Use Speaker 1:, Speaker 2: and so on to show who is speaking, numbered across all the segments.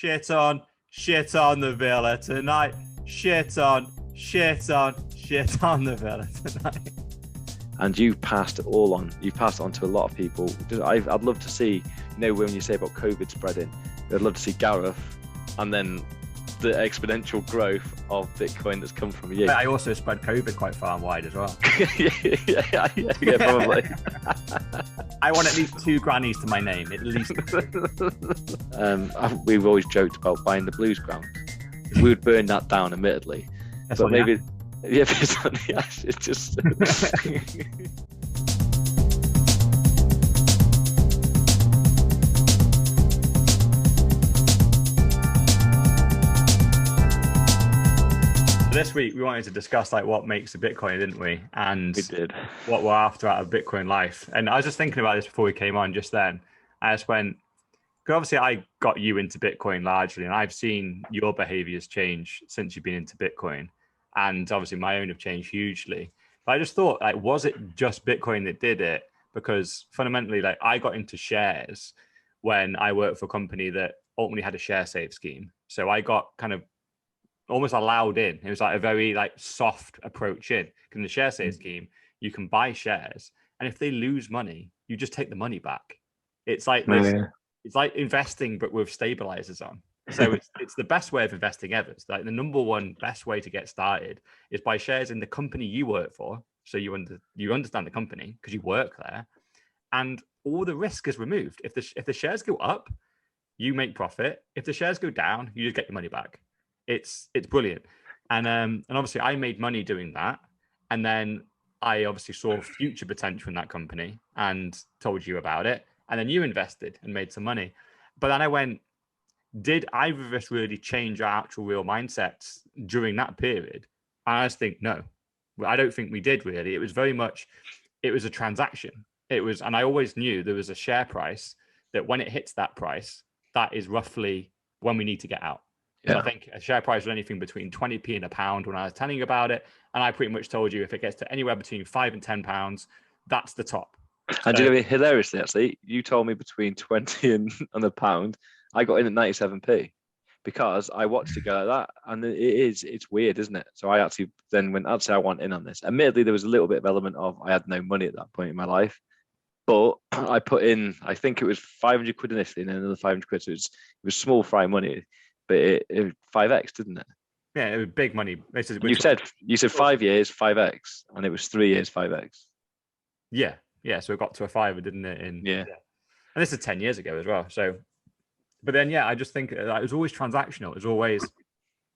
Speaker 1: shit on the villa tonight. Shit on the villa tonight.
Speaker 2: And you've passed it all on. You've passed it on to a lot of people. I'd love to see, when you say about COVID spreading, I'd love to see Gareth and then the exponential growth of Bitcoin that's come from you.
Speaker 1: I also spread COVID quite far and wide as well.
Speaker 2: yeah, probably.
Speaker 1: I want at least 2 grannies to my name, at least.
Speaker 2: We've always joked about buying the blues ground. We would burn that down, admittedly. But maybe, it's on the ash. It's just.
Speaker 1: This week we wanted to discuss what makes a Bitcoin, didn't we? And
Speaker 2: we did.
Speaker 1: What we're after out of Bitcoin life. And I was just thinking about this before we came on just then. I just went, because obviously I got you into Bitcoin largely, and I've seen your behaviors change since you've been into Bitcoin. And obviously my own have changed hugely. But I just thought, was it just Bitcoin that did it? Because fundamentally, I got into shares when I worked for a company that ultimately had a share save scheme. So I got kind of almost allowed in. It was a very soft approach in. In the share save scheme, you can buy shares, and if they lose money, you just take the money back. It's like this. Yeah. It's like investing, but with stabilizers on. So it's the best way of investing ever. It's the number one best way to get started is buy shares in the company you work for. So you understand the company because you work there, and all the risk is removed. If the shares go up, you make profit. If the shares go down, you just get your money back. It's brilliant. And obviously I made money doing that. And then I obviously saw future potential in that company and told you about it. And then you invested and made some money. But then I went, did either of us really change our actual real mindsets during that period? And I just think, no, I don't think we did really. It was very much, it was a transaction. And I always knew there was a share price that when it hits that price, that is roughly when we need to get out. Yeah. So I think a share price was anything between 20p and £1 when I was telling you about it. And I pretty much told you if it gets to anywhere between £5 and £10, that's the top.
Speaker 2: And hilariously, actually, you told me between 20 and £1. I got in at 97p because I watched it go like that. And it's weird, isn't it? So I actually then went, I want in on this. Admittedly, there was a little bit of element of I had no money at that point in my life. But I put in, I think it was 500 quid initially and then another 500 quid. So it was small fry money. But it 5x, didn't it?
Speaker 1: Yeah, it was big money.
Speaker 2: You said 5 years, 5x, and it was 3 years, 5x.
Speaker 1: Yeah. So it got to a fiver, didn't it?
Speaker 2: Yeah.
Speaker 1: And this is 10 years ago as well. So, but then I just think it was always transactional. It was always,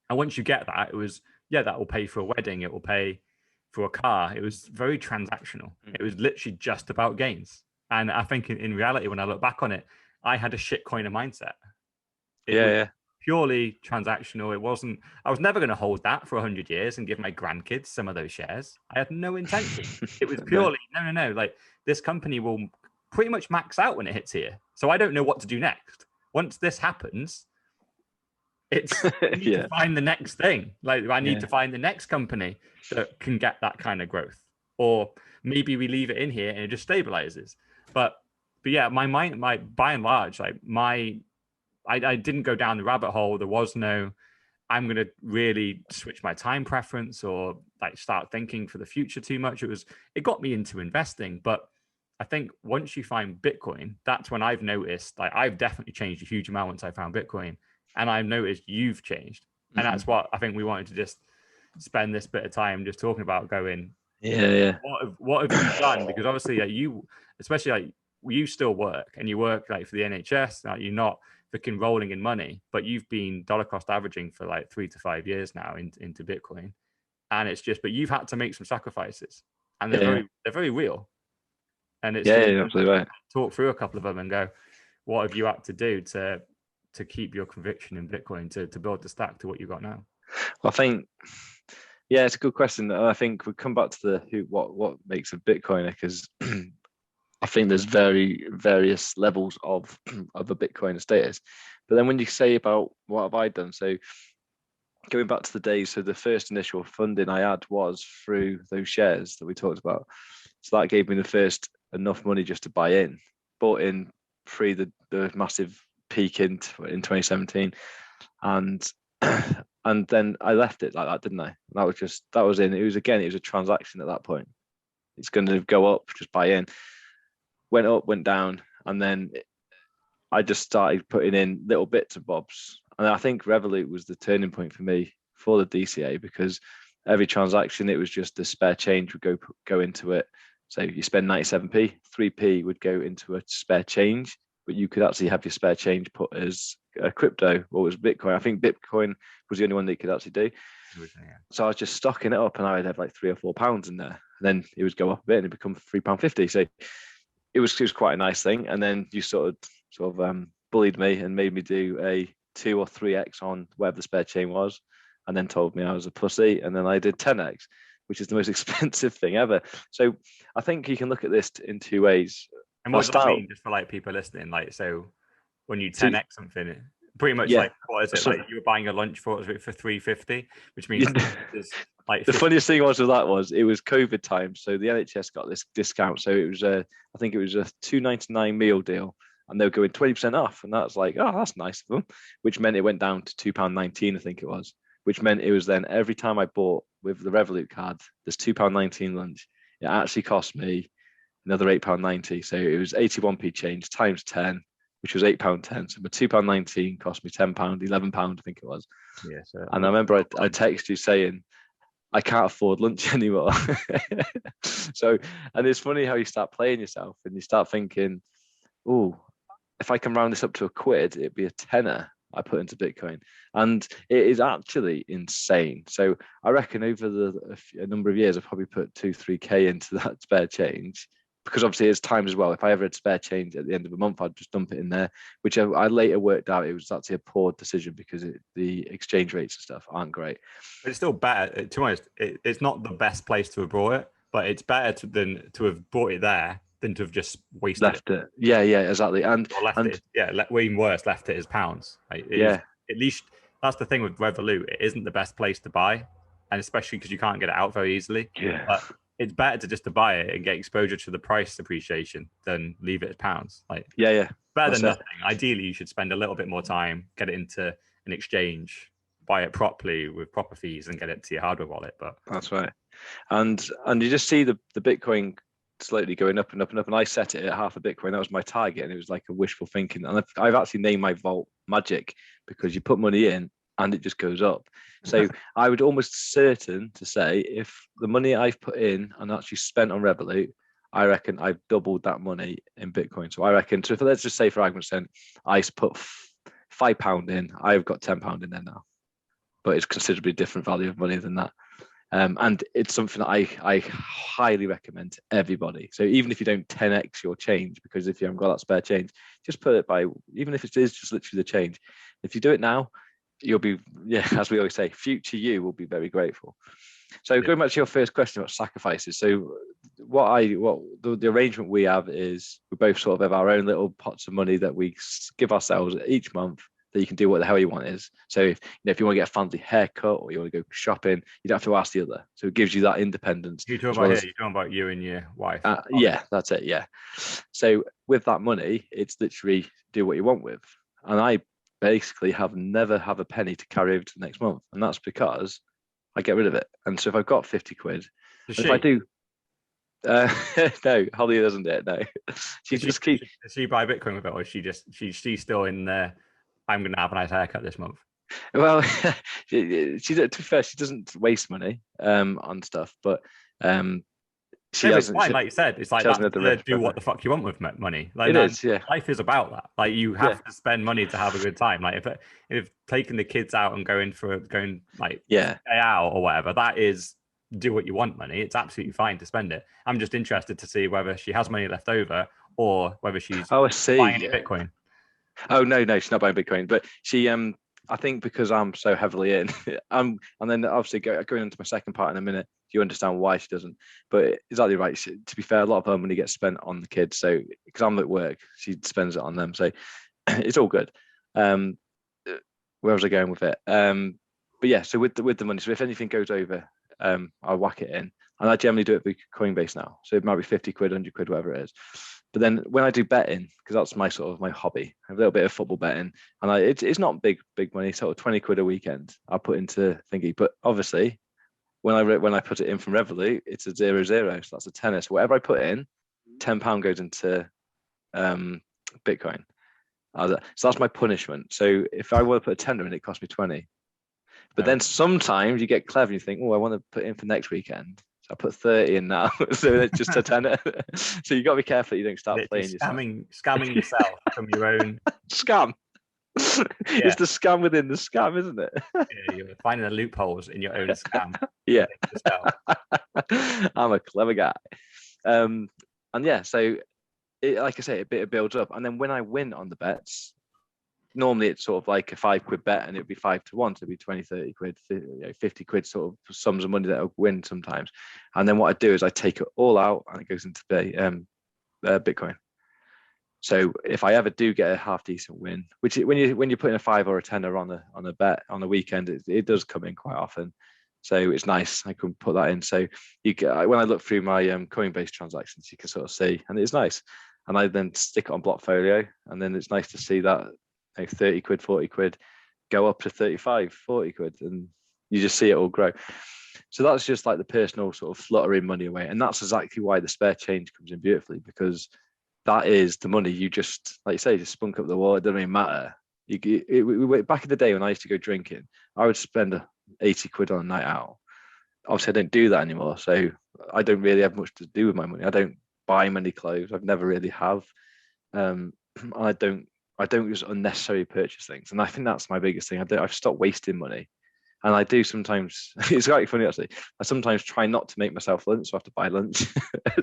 Speaker 1: and once you get that, it was that will pay for a wedding. It will pay for a car. It was very transactional. It was literally just about gains. And I think in reality, when I look back on it, I had a shitcoiner mindset. It was purely transactional. I was never going to hold that for 100 years and give my grandkids some of those shares. I had no intention. It was purely, no. This company will pretty much max out when it hits here. So I don't know what to do next. Once this happens, it's I need to find the next thing. I need to find the next company that can get that kind of growth. Or maybe we leave it in here and it just stabilizes. But yeah, my mind, by and large, I didn't go down the rabbit hole. There was no, I'm going to really switch my time preference or start thinking for the future too much. It got me into investing. But I think once you find Bitcoin, that's when I've noticed, I've definitely changed a huge amount once I found Bitcoin. And I've noticed you've changed. And that's what I think we wanted to just spend this bit of time just talking about going, what have you done? Because obviously you, especially you still work and you work for the NHS, you're not freaking rolling in money, but you've been dollar cost averaging for 3 to 5 years now into Bitcoin. And it's just, but you've had to make some sacrifices and they're very real. And it's
Speaker 2: absolutely right.
Speaker 1: Talk through a couple of them and go, what have you had to do to keep your conviction in Bitcoin, to build the stack to what you got now?
Speaker 2: Well, I think, it's a good question. And I think we come back to what makes a Bitcoiner, because I think there's various levels of a Bitcoiner status. But then when you say about what have I done, so going back to the days, so the first initial funding I had was through those shares that we talked about. So that gave me the first enough money just to buy in, bought in pre the massive peak in 2017, and and then I left it like that, didn't I? That was in. It was a transaction at that point. It's going to go up, just buy in. Went up, went down, and then I just started putting in little bits of bobs. And I think Revolut was the turning point for me for the DCA, because every transaction, it was just the spare change would go into it. So you spend 97p, 3p would go into a spare change, but you could actually have your spare change put as a crypto, or was Bitcoin. I think Bitcoin was the only one that you could actually do. So I was just stocking it up, and I would have like £3 or £4 in there. And then it would go up a bit, and it become £3.50. So it was quite a nice thing. And then you sort of bullied me and made me do a 2 or 3x on whatever the spare chain was, and then told me I was a pussy. And then I did 10x, which is the most expensive thing ever. So I think you can look at this in two ways.
Speaker 1: And what does that mean, just for like people listening? Like, so when you 10x something, pretty much like, what is it? So, like you were buying a lunch for $3.50, which means like
Speaker 2: the funniest thing was with that was it was COVID time, so the NHS got this discount. So it was I think it was a £2.99 meal deal, and they were going 20% off, and that's like, oh, that's nice of them. Which meant it went down to £2.19, I think it was. Which meant it was then every time I bought with the Revolut card, this £2.19 lunch, it actually cost me another £8.90. So it was 81p change times 10, which was £8.10. So my £2.19 cost me £10, £11, I think it was.
Speaker 1: Yeah. So
Speaker 2: and I remember I texted you saying, I can't afford lunch anymore. So, and it's funny how you start playing yourself and you start thinking, oh, if I can round this up to £1, it'd be a tenner I put into Bitcoin. And it is actually insane. So I reckon over a number of years, I've probably put 2-3K into that spare change, because obviously it's times as well. If I ever had spare change at the end of a month, I'd just dump it in there, which I later worked out it was actually a poor decision, because the exchange rates and stuff aren't great.
Speaker 1: But it's still better. To be honest, it's not the best place to have brought it, but it's better than to have brought it there than to have just wasted
Speaker 2: left it. Yeah, exactly. And
Speaker 1: even worse, left it as pounds. Like, at least that's the thing with Revolut. It isn't the best place to buy, and especially because you can't get it out very easily.
Speaker 2: Yeah.
Speaker 1: But it's better to buy it and get exposure to the price appreciation than leave it as pounds. Like, better than nothing. Ideally, you should spend a little bit more time, get it into an exchange, buy it properly with proper fees, and get it to your hardware wallet. But
Speaker 2: that's right. And you just see the Bitcoin slowly going up and up and up. And I set it at half a Bitcoin. That was my target, and it was like a wishful thinking. And I've actually named my vault Magic, because you put money in and it just goes up. So I would almost certain to say, if the money I've put in and actually spent on Revolut, I reckon I've doubled that money in Bitcoin. So I reckon, so let's just say for argument's sake, I put £5 in, I've got £10 in there now, but it's considerably different value of money than that. And it's something that I highly recommend to everybody. So even if you don't 10x your change, because if you haven't got that spare change, just put it by, even if it is just literally the change. If you do it now, you'll be, as we always say, future you will be very grateful. So going back to your first question about sacrifices. So the arrangement we have is we both sort of have our own little pots of money that we give ourselves each month, that you can do what the hell you want is. So if you want to get a fancy haircut or you want to go shopping, you don't have to ask the other. So it gives you that independence.
Speaker 1: You're talking about you and your wife.
Speaker 2: Yeah, that's it. Yeah. So with that money, it's literally do what you want with. And I basically never have a penny to carry over to the next month. And that's because I get rid of it. And so if I've got 50 quid, if I do, no, Holly doesn't do it. No, Does
Speaker 1: she buy Bitcoin with it, or is she's still in there? I'm going to have a nice haircut this month.
Speaker 2: Well, to be fair, she doesn't waste money on stuff, but
Speaker 1: it's fine, like you said. It's like do what the fuck you want with money. Like, life is about that. Like, you have to spend money to have a good time. Like if taking the kids out and going day out or whatever, that is do what you want money. It's absolutely fine to spend it. I'm just interested to see whether she has money left over or whether she's buying any Bitcoin.
Speaker 2: Oh no, she's not buying Bitcoin, but she I think because I'm so heavily in, and then obviously going into my second part in a minute, you understand why she doesn't. But exactly right. To be fair, a lot of her money gets spent on the kids. So because I'm at work, she spends it on them. So it's all good. Where was I going with it? But yeah, so with the money, so if anything goes over, I whack it in, and I generally do it with Coinbase now. So it might be 50 quid, 100 quid, whatever it is. But then when I do betting, because that's my sort of my hobby, I have a little bit of football betting, and it's not big money, sort of 20 quid a weekend I put into thingy. But obviously, when I put it in from Revolut, it's a 0-0, so that's a tenner. So whatever I put in, £10 goes into Bitcoin. So that's my punishment. So if I were to put a tenner in, it cost me 20. But then sometimes you get clever and you think, oh, I want to put in for next weekend. So I put 30 in now. So it's just a tenner. So you got to be careful you don't start playing
Speaker 1: scamming yourself from your own
Speaker 2: scam. It's the scam within the scam, isn't it?
Speaker 1: Yeah, you're finding the loopholes in your own scam.
Speaker 2: Yeah. I'm a clever guy. And yeah, so like I say, it builds up. And then when I win on the bets, normally it's sort of like a £5 bet and it'd be 5 to 1, so it'd be 20, 30 quid, 50 quid sort of sums of money that I'll win sometimes. And then what I do is I take it all out and it goes into Bitcoin. So if I ever do get a half decent win, which when you're putting a 5 or a tenner on a bet on a weekend, it does come in quite often. So it's nice. I can put that in. So when I look through my Coinbase transactions, you can sort of see, and it's nice. And I then stick it on Blockfolio, and then it's nice to see that 30 quid, 40 quid go up to 35, 40 quid, and you just see it all grow. So that's just like the personal sort of fluttering money away. And that's exactly why the spare change comes in beautifully, because that is the money you just, like you say, just spunk up the wall. It doesn't even matter. Back in the day when I used to go drinking, I would spend 80 quid on a night out. Obviously, I don't do that anymore. So I don't really have much to do with my money. I don't buy many clothes. I've never really have. I don't just unnecessarily purchase things. And I think that's my biggest thing. I've stopped wasting money. And I do sometimes, it's quite funny actually, I sometimes try not to make myself lunch, so I have to buy lunch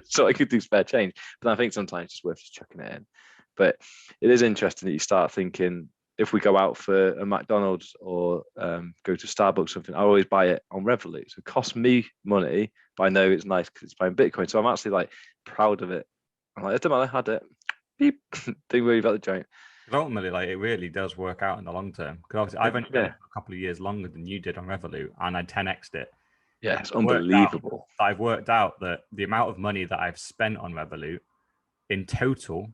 Speaker 2: so I could do spare change. But I think sometimes it's worth just chucking it in. But it is interesting that you start thinking, if we go out for a McDonald's or go to Starbucks or something, I always buy it on Revolut. So it costs me money, but I know it's nice because it's buying Bitcoin. So I'm actually like proud of it. I'm like, it doesn't matter, I had it. Beep. Don't worry about the joint.
Speaker 1: Ultimately, like it really does work out in the long term. Because obviously, I've only done it for a couple of years longer than you did on Revolut, and I 10x'd it.
Speaker 2: Yeah, it's unbelievable.
Speaker 1: I've worked out that the amount of money that I've spent on Revolut in total,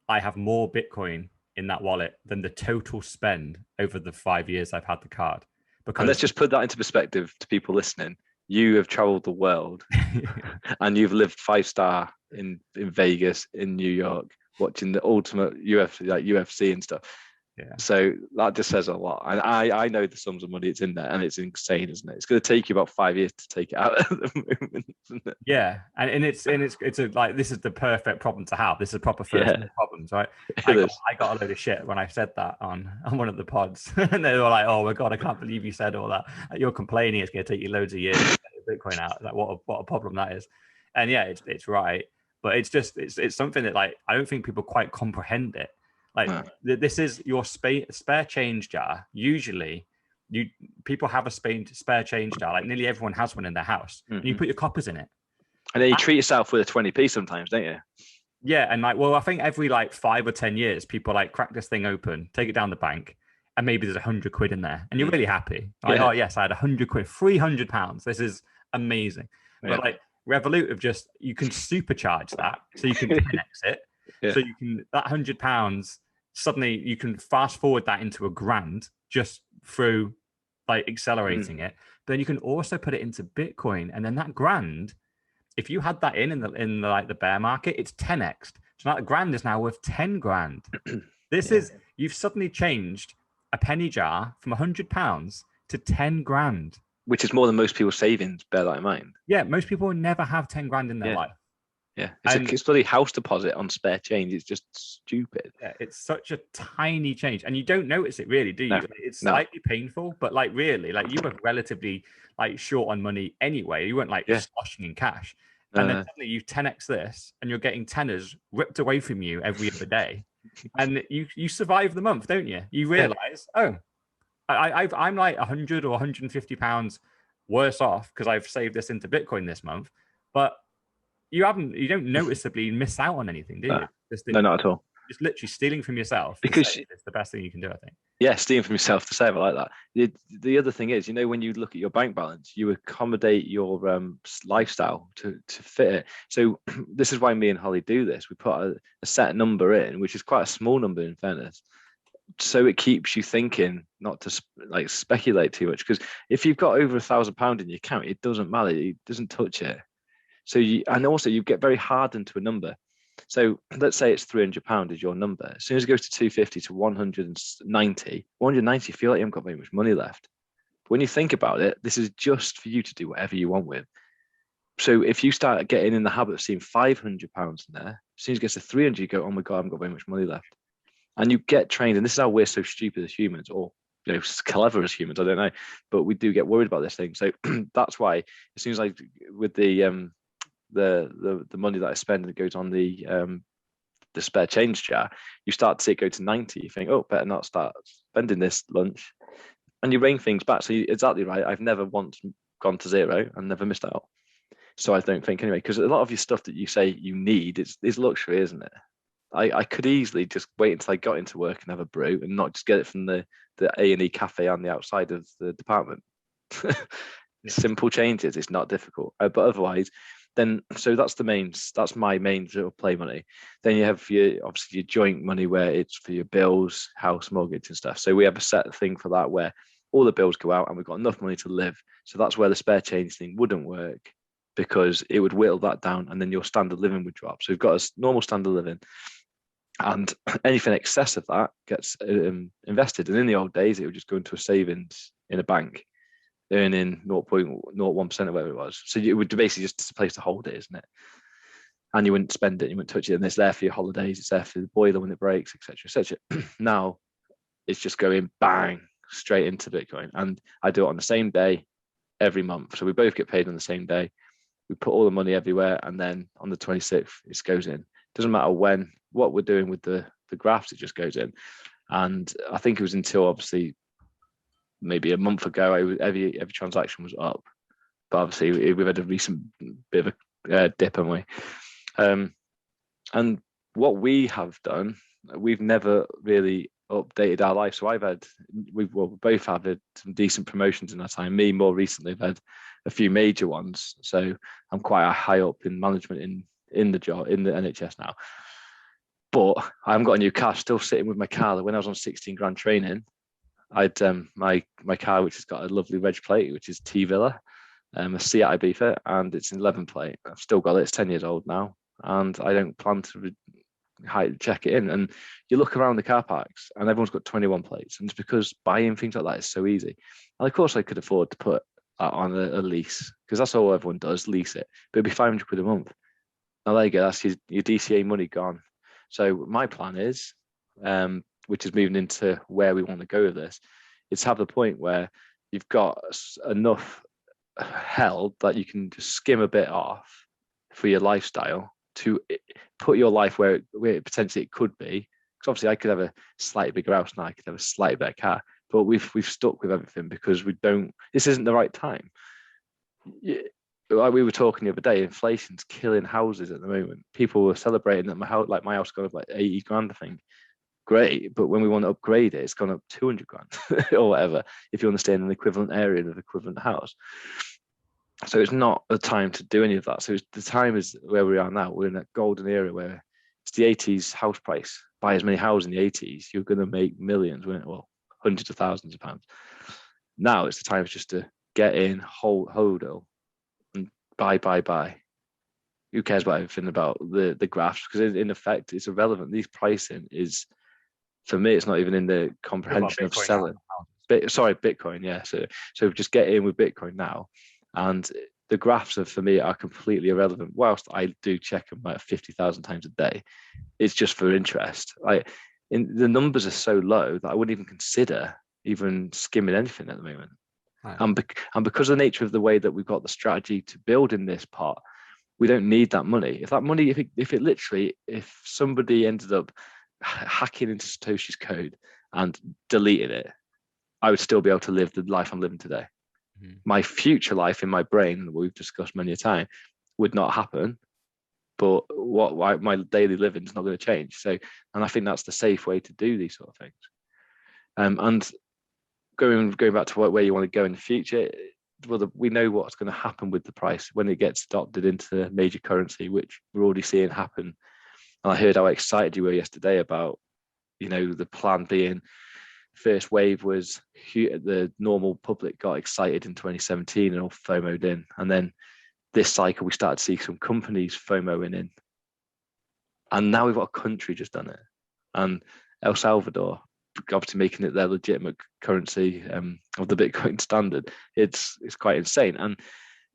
Speaker 1: I have more Bitcoin in that wallet than the total spend over the 5 years I've had the card. Because,
Speaker 2: and let's just put that into perspective to people listening. You have traveled the world and you've lived 5-star in Vegas, in New York, watching the ultimate UFC and stuff.
Speaker 1: Yeah.
Speaker 2: So that just says a lot. And I know the sums of money it's in there, and it's insane, isn't it? It's going to take you about 5 years to take it out at the moment, isn't it?
Speaker 1: Yeah, and it's like, this is the perfect problem to have. This is proper first world problems, right? I got a load of shit when I said that on one of the pods, and they were like, "Oh my god, I can't believe you said all that. You're complaining it's going to take you loads of years to get Bitcoin out. Like, what a problem that is." And yeah, it's right, but it's something that, like, I don't think people quite comprehend it. Like, this is your spare change jar. Usually, people have a spare change jar. Like, nearly everyone has one in their house. Mm-hmm. And you put your coppers in it.
Speaker 2: And then you treat yourself with a 20p sometimes, don't you?
Speaker 1: Yeah, and like, well, I think every like 5 or 10 years, people like crack this thing open, take it down the bank, and maybe there's 100 quid in there, and you're really happy. Like, oh yes, I had 100 quid, £300. This is amazing. Yeah. But like, Revolut you can supercharge that, so you can 10x it. Yeah. So you can, that £100, suddenly you can fast forward that into £1,000 just through like accelerating it. But then you can also put it into Bitcoin, and then that £1,000, if you had that in the like the bear market, it's 10x. So that £1,000 is now worth 10 grand. This is, you've suddenly changed a penny jar from £100 to 10 grand,
Speaker 2: which is more than most people's savings. Bear that in mind.
Speaker 1: Yeah, most people will never have 10 grand in their life.
Speaker 2: Yeah, it's bloody house deposit on spare change. It's just stupid.
Speaker 1: Yeah, it's such a tiny change, and you don't notice it really, do you? No, it's slightly painful, but like really, like you were relatively like short on money anyway. You weren't like sloshing in cash, and then suddenly you 10x this, and you're getting tenors ripped away from you every other day, and you survive the month, don't you? You realize, I'm like 100 or 150 pounds worse off because I've saved this into Bitcoin this month, but you don't noticeably miss out on anything, do you?
Speaker 2: No, not at all.
Speaker 1: Just literally stealing from yourself.
Speaker 2: Because
Speaker 1: it's the best thing you can do, I think.
Speaker 2: Yeah, stealing from yourself to save. I like that. The other thing is, when you look at your bank balance, you accommodate your lifestyle to fit it. So this is why me and Holly do this. We put a set number in, which is quite a small number in fairness, so it keeps you thinking, not to like speculate too much. Because if you've got over £1,000 in your account, it doesn't matter. It doesn't touch it. So and also you get very hardened to a number. So let's say it's £300 is your number. As soon as it goes to 250 to 190, you feel like you haven't got very much money left. But when you think about it, this is just for you to do whatever you want with. So if you start getting in the habit of seeing £500 in there, as soon as it gets to 300, you go, oh my God, I haven't got very much money left. And you get trained. And this is how we're so stupid as humans, or clever as humans, I don't know. But we do get worried about this thing. So that's why as soon as with the money that I spend and it goes on the spare change jar, you start to see it go to 90. You think, oh, better not start spending this lunch, and you bring things back. So you're exactly right. I've never once gone to zero and never missed out. So I don't think anyway, because a lot of your stuff that you say you need is luxury, isn't it? I could easily just wait until I got into work and have a brew and not just get it from the A&E cafe on the outside of the department. Simple changes. It's not difficult. But otherwise, then so that's my main sort of play money. Then you have obviously your joint money where it's for your bills, house, mortgage and stuff. So we have a set thing for that where all the bills go out and we've got enough money to live. So that's where the spare change thing wouldn't work, because it would whittle that down and then your standard living would drop. So we've got a normal standard living, and anything excess of that gets invested. And in the old days, it would just go into a savings in a bank, earning 0.01% of whatever it was. So it would basically just a place to hold it, isn't it? And you wouldn't spend it, you wouldn't touch it. And it's there for your holidays, it's there for the boiler when it breaks, etc., etc. Now it's just going bang straight into Bitcoin. And I do it on the same day every month. So we both get paid on the same day. We put all the money everywhere, and then on the 26th, it goes in. Doesn't matter what we're doing with the graphs, it just goes in. And I think it was until obviously maybe a month ago, every transaction was up. But obviously, we've had a recent bit of a dip, haven't we? And what we have done, we've never really updated our life. So we both had some decent promotions in our time. Me more recently, I've had a few major ones. So I'm quite high up in management in the job in the NHS now. But I haven't got a new car. Still sitting with my car. When I was on 16 grand training, I'd my car, which has got a lovely reg plate, which is T Villa, a Seat Ibiza, and it's an 11 plate. I've still got it. It's 10 years old now, and I don't plan to check it in. And you look around the car parks, and everyone's got 21 plates, and it's because buying things like that is so easy. And of course, I could afford to put that on a lease, because that's all everyone does, lease it. But it'd be 500 quid a month. Now there you go. That's your DCA money gone. So my plan is, which is moving into where we want to go with this, is have the point where you've got enough held that you can just skim a bit off for your lifestyle to put your life where potentially it could be. Because obviously I could have a slightly bigger house now, I could have a slightly better car, but we've stuck with everything because this isn't the right time. Like we were talking the other day, inflation's killing houses at the moment. People were celebrating that my house got up like 80 grand, I think. Great, but when we want to upgrade it, it's gone up 200 grand or whatever, if you understand an equivalent area of an equivalent house. So it's not the time to do any of that. So the time is where we are now. We're in that golden era where it's the 80s house price. Buy as many houses in the 80s, you're going to make millions, well, hundreds of thousands of pounds. Now it's the time just to get in, hodl, and buy. Who cares about everything about the graphs? Because in effect, it's irrelevant. These pricing is, for me, it's not even in the comprehension of selling. Bitcoin, yeah. So just get in with Bitcoin now, and the graphs for me are completely irrelevant. Whilst I do check them like 50,000 times a day, it's just for interest. The numbers are so low that I wouldn't even consider even skimming anything at the moment. Right. And because of the nature of the way that we've got the strategy to build in this part, we don't need that money. If that money, if somebody ended up hacking into Satoshi's code and deleted it, I would still be able to live the life I'm living today. Mm-hmm. My future life in my brain, that we've discussed many a time, would not happen. But my daily living is not going to change. So, and I think that's the safe way to do these sort of things. And going back to where you want to go in the future, well, we know what's going to happen with the price when it gets adopted into major currency, which we're already seeing happen. And I heard how excited you were yesterday about, the plan being first wave was the normal public got excited in 2017 and all FOMO'd in. And then this cycle, we started to see some companies FOMOing in. And now we've got a country just done it. And El Salvador, obviously making it their legitimate currency of the Bitcoin standard. It's quite insane. And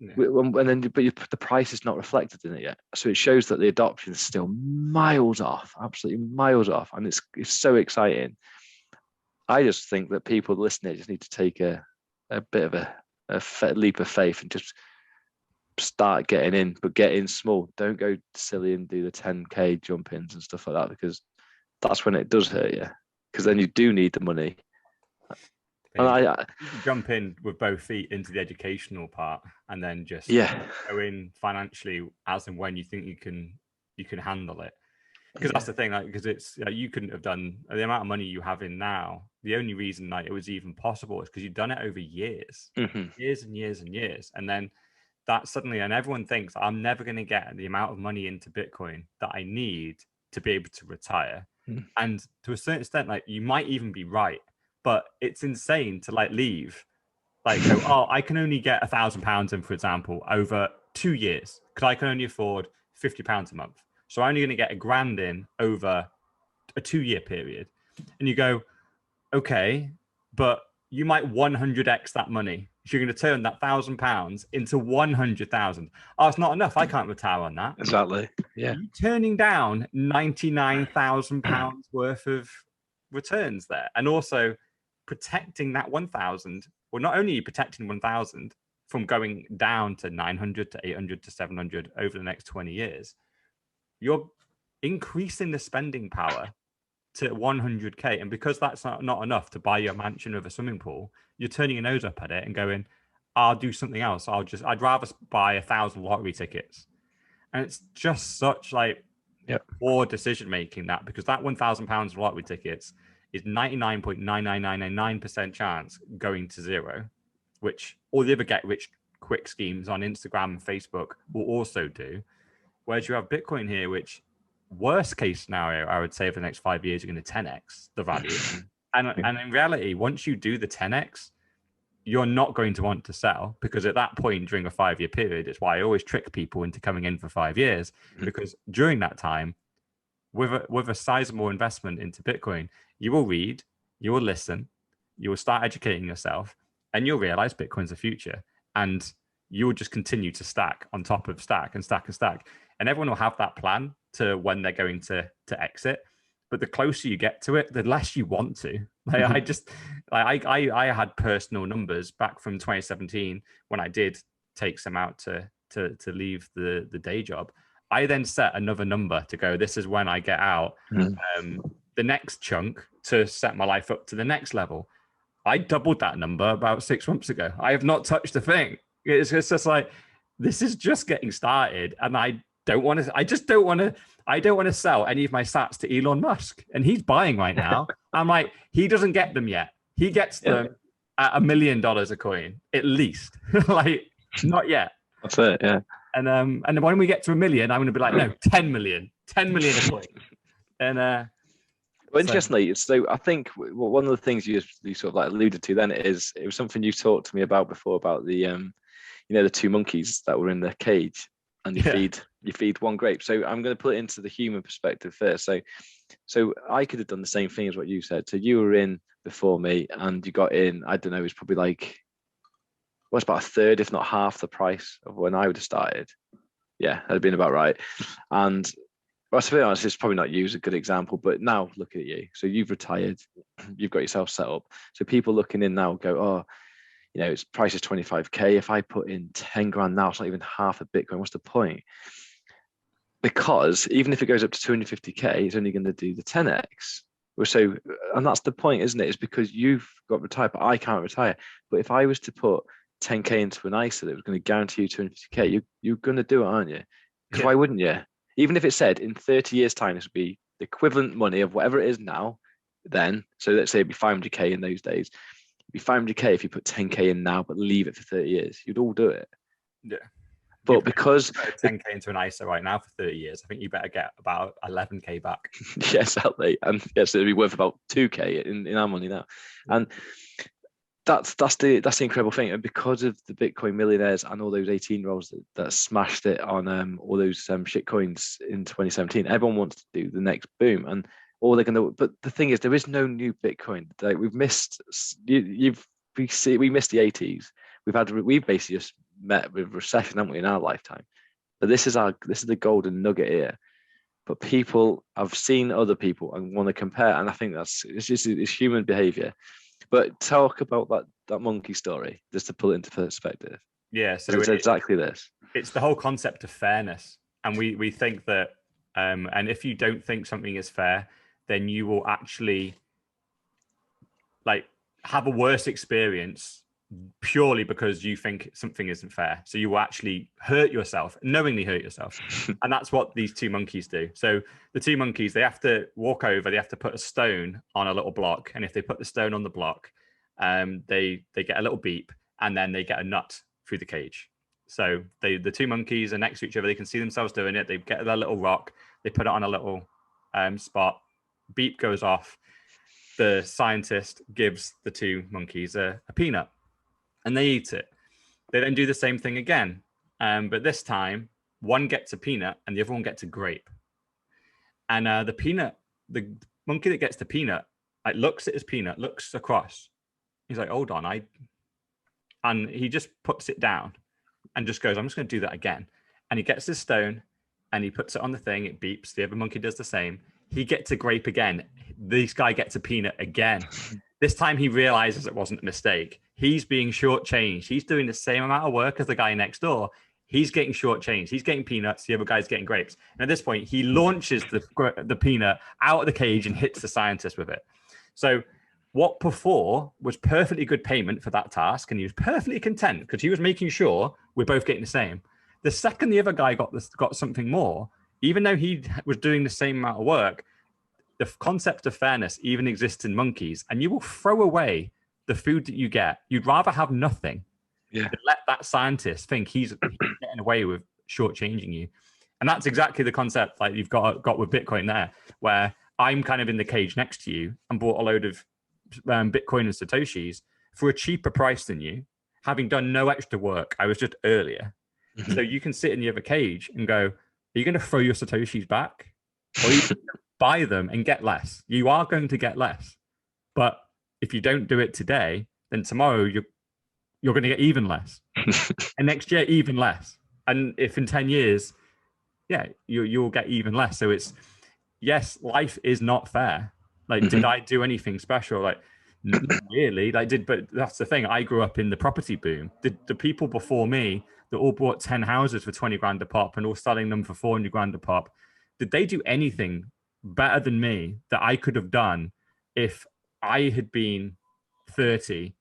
Speaker 2: the price is not reflected in it yet. So it shows that the adoption is still miles off, absolutely miles off. And it's so exciting. I just think that people listening just need to take a bit of a leap of faith and just start getting in, but get in small. Don't go silly and do the 10K jump ins and stuff like that, because that's when it does hurt you, because then you do need the money. And
Speaker 1: you can jump in with both feet into the educational part and then just go in financially as and when you think you can handle it. Because that's the thing, because it's you couldn't have done the amount of money you have in now. The only reason it was even possible is because you've done it over years, years and years and years, and then that suddenly, and everyone thinks I'm never going to get the amount of money into Bitcoin that I need to be able to retire. And to a certain extent, you might even be right, but it's insane to leave, go, oh, I can only get £1,000 in, for example, over 2 years because I can only afford £50 a month. So I'm only going to get £1,000 in over a 2-year period. And you go, okay, but you might 100x that money. So you're going to turn that £1,000 into 100,000. Oh, it's not enough. I can't retire on that.
Speaker 2: Exactly. Yeah.
Speaker 1: You're turning down £99,000 worth of returns there, and also protecting that 1,000. Well, not only are you protecting 1,000 from going down to 900 to 800 to 700 over the next 20 years, you're increasing the spending power to 100K. And because that's not enough to buy your mansion with a swimming pool, you're turning your nose up at it and going, I'll do something else. I'd rather buy 1,000 lottery tickets. And it's just such poor decision making, that because that £1,000 of lottery tickets is 99.99999% chance going to zero, which all the other get rich quick schemes on Instagram and Facebook will also do. Whereas you have Bitcoin here, which worst case scenario, I would say for the next 5 years, you're going to 10x the value. And in reality, once you do the 10x, you're not going to want to sell, because at that point during a 5-year period, it's why I always trick people into coming in for 5 years, because during that time, with a sizable investment into Bitcoin, you will read, you will listen, you will start educating yourself, and you'll realize Bitcoin's the future. And you will just continue to stack on top of stack and stack and stack. And everyone will have that plan to when they're going to exit. But the closer you get to it, the less you want to. I had personal numbers back from 2017 when I did take some out to leave the day job. I then set another number to go, this is when I get out. The next chunk to set my life up to the next level. I doubled that number about 6 months ago. I have not touched a thing. It's just this is just getting started, and I don't want to sell any of my sats to Elon Musk, and he's buying right now. I'm like, he doesn't get them yet. He gets them at $1 million a coin, at least. Not yet.
Speaker 2: That's it, yeah.
Speaker 1: And when we get to 1 million, I'm going to be like, no, 10 million a coin. And
Speaker 2: well, interestingly, so I think one of the things you sort of alluded to then it was something you talked to me about before, about the the 2 monkeys that were in the cage, and you feed one grape. So I'm going to put it into the human perspective first. So I could have done the same thing as what you said. So you were in before me, and you got in, I don't know, it's probably it's about a third, if not half the price of when I would have started. Yeah, that'd been about right. And well, to be honest, it's probably not you as a good example, but now look at you. So you've retired, you've got yourself set up. So people looking in now go, oh, its price is 25K. If I put in 10 grand now, it's not even half a Bitcoin. What's the point? Because even if it goes up to 250K, it's only going to do the 10x. So, and that's the point, isn't it? It's because you've got retired, but I can't retire. But if I was to put 10K into an ISA that was going to guarantee you 250K, you're going to do it, aren't you? Because why wouldn't you? Even if it said in 30 years' time, this would be the equivalent money of whatever it is now, then. So let's say it'd be 500k in those days. It'd be 500k if you put 10k in now, but leave it for 30 years. You'd all do it.
Speaker 1: Yeah.
Speaker 2: But because
Speaker 1: 10k into an ISA right now for 30 years, I think you better get about 11k back.
Speaker 2: yes, outlay, and yes, it'd be worth about 2k in our money now, and that's the incredible thing. And because of the Bitcoin millionaires and all those 18-year-olds that smashed it on all those shit coins in 2017, everyone wants to do the next boom, and all they're gonna. But the thing is, there is no new Bitcoin. Like, we've missed. We missed the 80s. We've basically just met with recession, haven't we, in our lifetime? But this is the golden nugget here. But people have seen other people and want to compare, and I think it's human behavior. But talk about that monkey story, just to put it into perspective.
Speaker 1: Yeah, so
Speaker 2: it's exactly this.
Speaker 1: It's the whole concept of fairness, and we think that, and if you don't think something is fair, then you will actually like have a worse experience purely because you think something isn't fair. So you will actually knowingly hurt yourself. And that's what these two monkeys do. So the two monkeys, they have to walk over, they have to put a stone on a little block. And if they put the stone on the block, they get a little beep, and then they get a nut through the cage. So the two monkeys are next to each other. They can see themselves doing it. They get their little rock, they put it on a little spot, beep goes off. The scientist gives the two monkeys a peanut, and they eat it. They then do the same thing again. But this time, one gets a peanut and the other one gets a grape. And the monkey that gets the peanut, like, looks at his peanut, looks across. He's like, hold on. And he just puts it down and just goes, I'm just going to do that again. And he gets his stone and he puts it on the thing. It beeps. The other monkey does the same. He gets a grape again. This guy gets a peanut again. This time he realizes it wasn't a mistake. He's being shortchanged. He's doing the same amount of work as the guy next door. He's getting shortchanged. He's getting peanuts. The other guy's getting grapes. And at this point, he launches the peanut out of the cage and hits the scientist with it. So what before was perfectly good payment for that task, and he was perfectly content because he was making sure we're both getting the same. The second the other guy got something more, even though he was doing the same amount of work, the concept of fairness even exists in monkeys, and you will throw away the food that you get. You'd rather have nothing than let that scientist think he's getting away with shortchanging you. And that's exactly the concept like you've got with Bitcoin there, where I'm kind of in the cage next to you and bought a load of Bitcoin and Satoshis for a cheaper price than you, having done no extra work. I was just earlier. Mm-hmm. So you can sit in the other cage and go, are you going to throw your Satoshis back? Or are you going to buy them and get less? You are going to get less. But if you don't do it today, then tomorrow you're going to get even less. And next year, even less. And if in 10 years, you'll get even less. So it's, yes, life is not fair. Like, did I do anything special? Like, not really. But that's the thing. I grew up in the property boom. The people before me that all bought 10 houses for 20 grand a pop and all selling them for 400 grand a pop, did they do anything better than me that I could have done if I had been 30,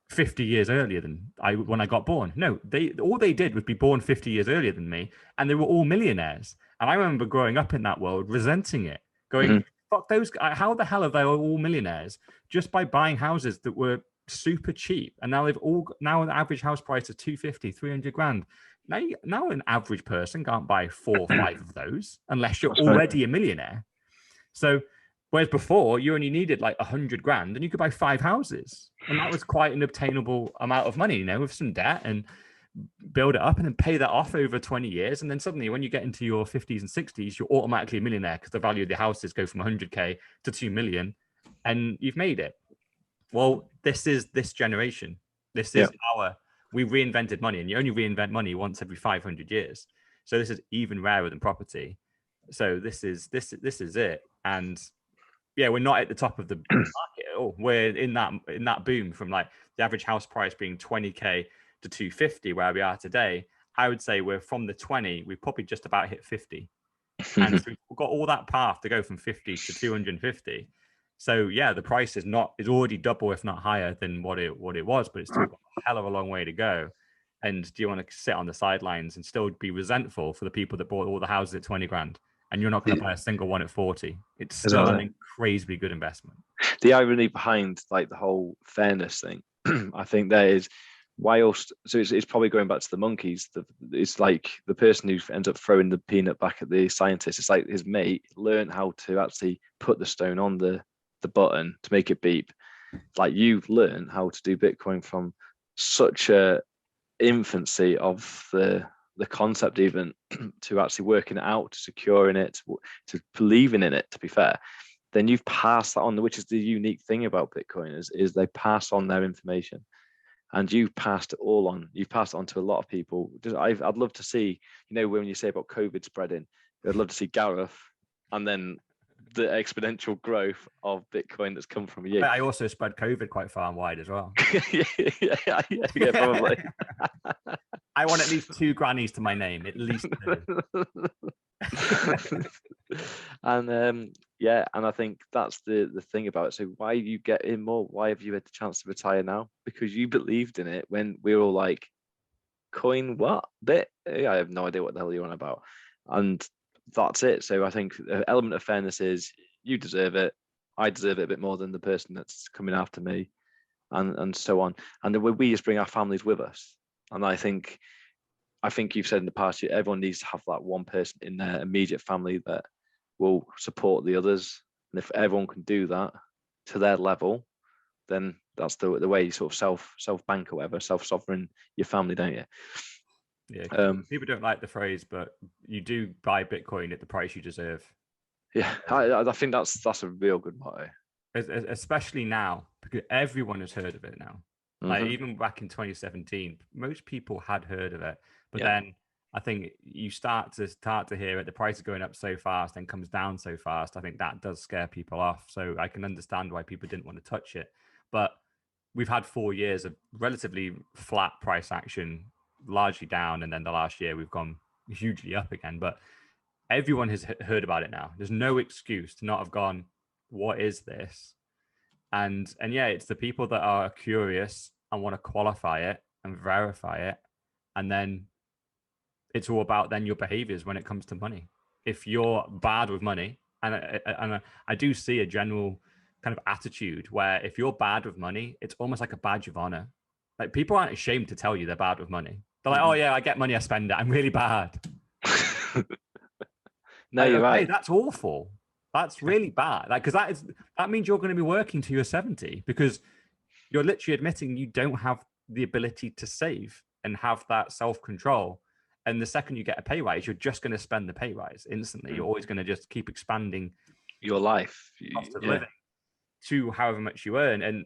Speaker 1: 50 years earlier than when I got born? No, all they did was be born 50 years earlier than me, and they were all millionaires. And I remember growing up in that world, resenting it, going, fuck those guys. How the hell are they all millionaires just by buying houses that were super cheap? And now now an average house price of 250, 300 grand. Now an average person can't buy 4 or 5 of those unless you're already a millionaire. So whereas before you only needed like 100 grand and you could buy 5 houses, and that was quite an obtainable amount of money, with some debt, and build it up and then pay that off over 20 years. And then suddenly when you get into your 50s and 60s, you're automatically a millionaire because the value of the houses go from 100k to 2 million, and you've made it. Well, this is this generation. This is we reinvented money, and you only reinvent money once every 500 years. So this is even rarer than property. So this is it. And we're not at the top of the market at all. We're in that boom from like the average house price being 20k to 250 where we are today. I would say we're from the 20, we probably just about hit 50. And so we've got all that path to go from 50 to 250. So the price is already double, if not higher than what it was, but it's still got a hell of a long way to go. And do you want to sit on the sidelines and still be resentful for the people that bought all the houses at 20 grand and you're not going to buy a single one at 40. It's still
Speaker 2: Exactly.
Speaker 1: an incredibly good investment.
Speaker 2: The irony behind like the whole fairness thing, I think there is, whilst so it's probably going back to the monkeys. It's like the person who ends up throwing the peanut back at the scientist. It's like his mate learned how to actually put the stone on the button to make it beep. Like you've learned how to do Bitcoin from such a infancy of the concept, even to actually working it out, to securing it, to believing in it, to be fair, then you've passed that on, which is the unique thing about Bitcoin is they pass on their information, and you've passed it all on. You've passed it on to a lot of people. I'd love to see, when you say about COVID spreading, I'd love to see Gareth, and then the exponential growth of Bitcoin that's come from you.
Speaker 1: I also spread COVID quite far and wide as well.
Speaker 2: yeah, probably.
Speaker 1: I want at least 2 grannies to my name, at least 2.
Speaker 2: And and I think that's the thing about it. So why you get in more? Why have you had the chance to retire now? Because you believed in it when we were all like, coin what? Bit? I have no idea what the hell you're on about. And that's it. So I think the element of fairness is you deserve it. I deserve it a bit more than the person that's coming after me, and so on. And we just bring our families with us. And I think you've said in the past, everyone needs to have that one person in their immediate family that will support the others. And if everyone can do that to their level, then that's the way you sort of self bank or whatever, self-sovereign your family, don't you?
Speaker 1: Yeah. People don't like the phrase, but you do buy Bitcoin at the price you deserve.
Speaker 2: Yeah, I think that's a real good motto.
Speaker 1: Especially now, because everyone has heard of it now. Like even back in 2017, most people had heard of it, but then I think you start to hear it. The price is going up so fast, then comes down so fast. I think that does scare people off. So I can understand why people didn't want to touch it. But we've had 4 years of relatively flat price action, largely down, and then the last year we've gone hugely up again. But everyone has heard about it now. There's no excuse to not have gone, what is this? And yeah, it's the people that are curious and want to qualify it and verify it. And then it's all about then your behaviors when it comes to money. If you're bad with money, and I do see a general kind of attitude where if you're bad with money, it's almost like a badge of honor. Like people aren't ashamed to tell you they're bad with money. They're like, oh yeah, I get money, I spend it. I'm really bad.
Speaker 2: No, you're right.
Speaker 1: Hey, that's awful. That's really bad. Like, because that means you're going to be working to your 70, because you're literally admitting you don't have the ability to save and have that self-control. And the second you get a pay rise, you're just going to spend the pay rise instantly. You're always going to just keep expanding
Speaker 2: your life,
Speaker 1: cost of living to however much you earn. And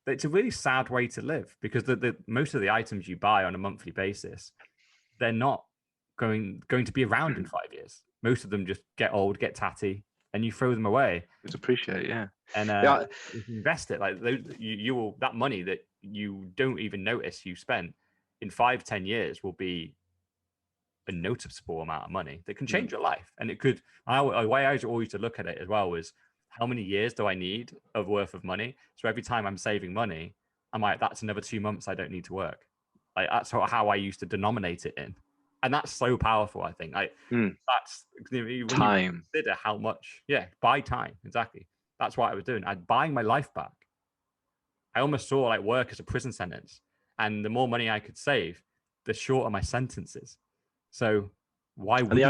Speaker 1: it's a really sad way to live, because the most of the items you buy on a monthly basis, they're not going to be around in 5 years. Most of them just get old, get tatty, and you throw them away.
Speaker 2: It's appreciate,
Speaker 1: and invest it. Like you will, that money that you don't even notice you spent in 5-10 years will be a noticeable amount of money that can change your life. And it could. The way I always to look at it as well was, how many years do I need of worth of money? So every time I'm saving money, I'm like, that's another 2 months I don't need to work. Like that's how I used to denominate it in. And that's so powerful, I think. That's when
Speaker 2: time.
Speaker 1: You consider how much, buy time. Exactly. That's what I was doing. I'm buying my life back. I almost saw like work as a prison sentence. And the more money I could save, the shorter my sentences. So why would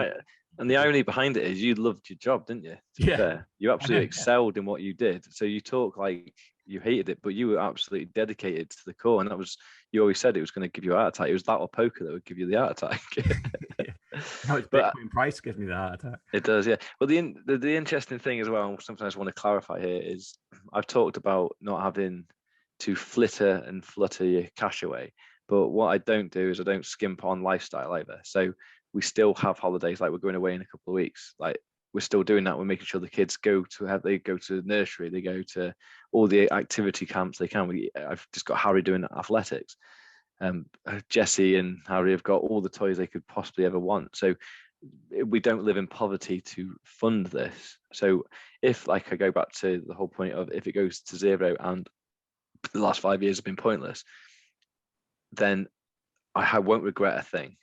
Speaker 2: and the irony behind it is you loved your job, didn't you? Fair. You absolutely excelled in what you did. So you talk like you hated it, but you were absolutely dedicated to the core. And that was, you always said it was going to give you a heart attack. It was that or poker that would give you the heart attack.
Speaker 1: No, it's Bitcoin price gives me the heart attack.
Speaker 2: It does, yeah. Well, the interesting thing as well, sometimes I want to clarify here, is I've talked about not having to flitter and flutter your cash away. But what I don't do is I don't skimp on lifestyle either. So we still have holidays, like we're going away in a couple of weeks. Like we're still doing that. We're making sure the kids go to nursery, they go to all the activity camps they can. I've just got Harry doing athletics. Jesse and Harry have got all the toys they could possibly ever want. So we don't live in poverty to fund this. So if, like, I go back to the whole point of, if it goes to zero and the last 5 years have been pointless, then I won't regret a thing.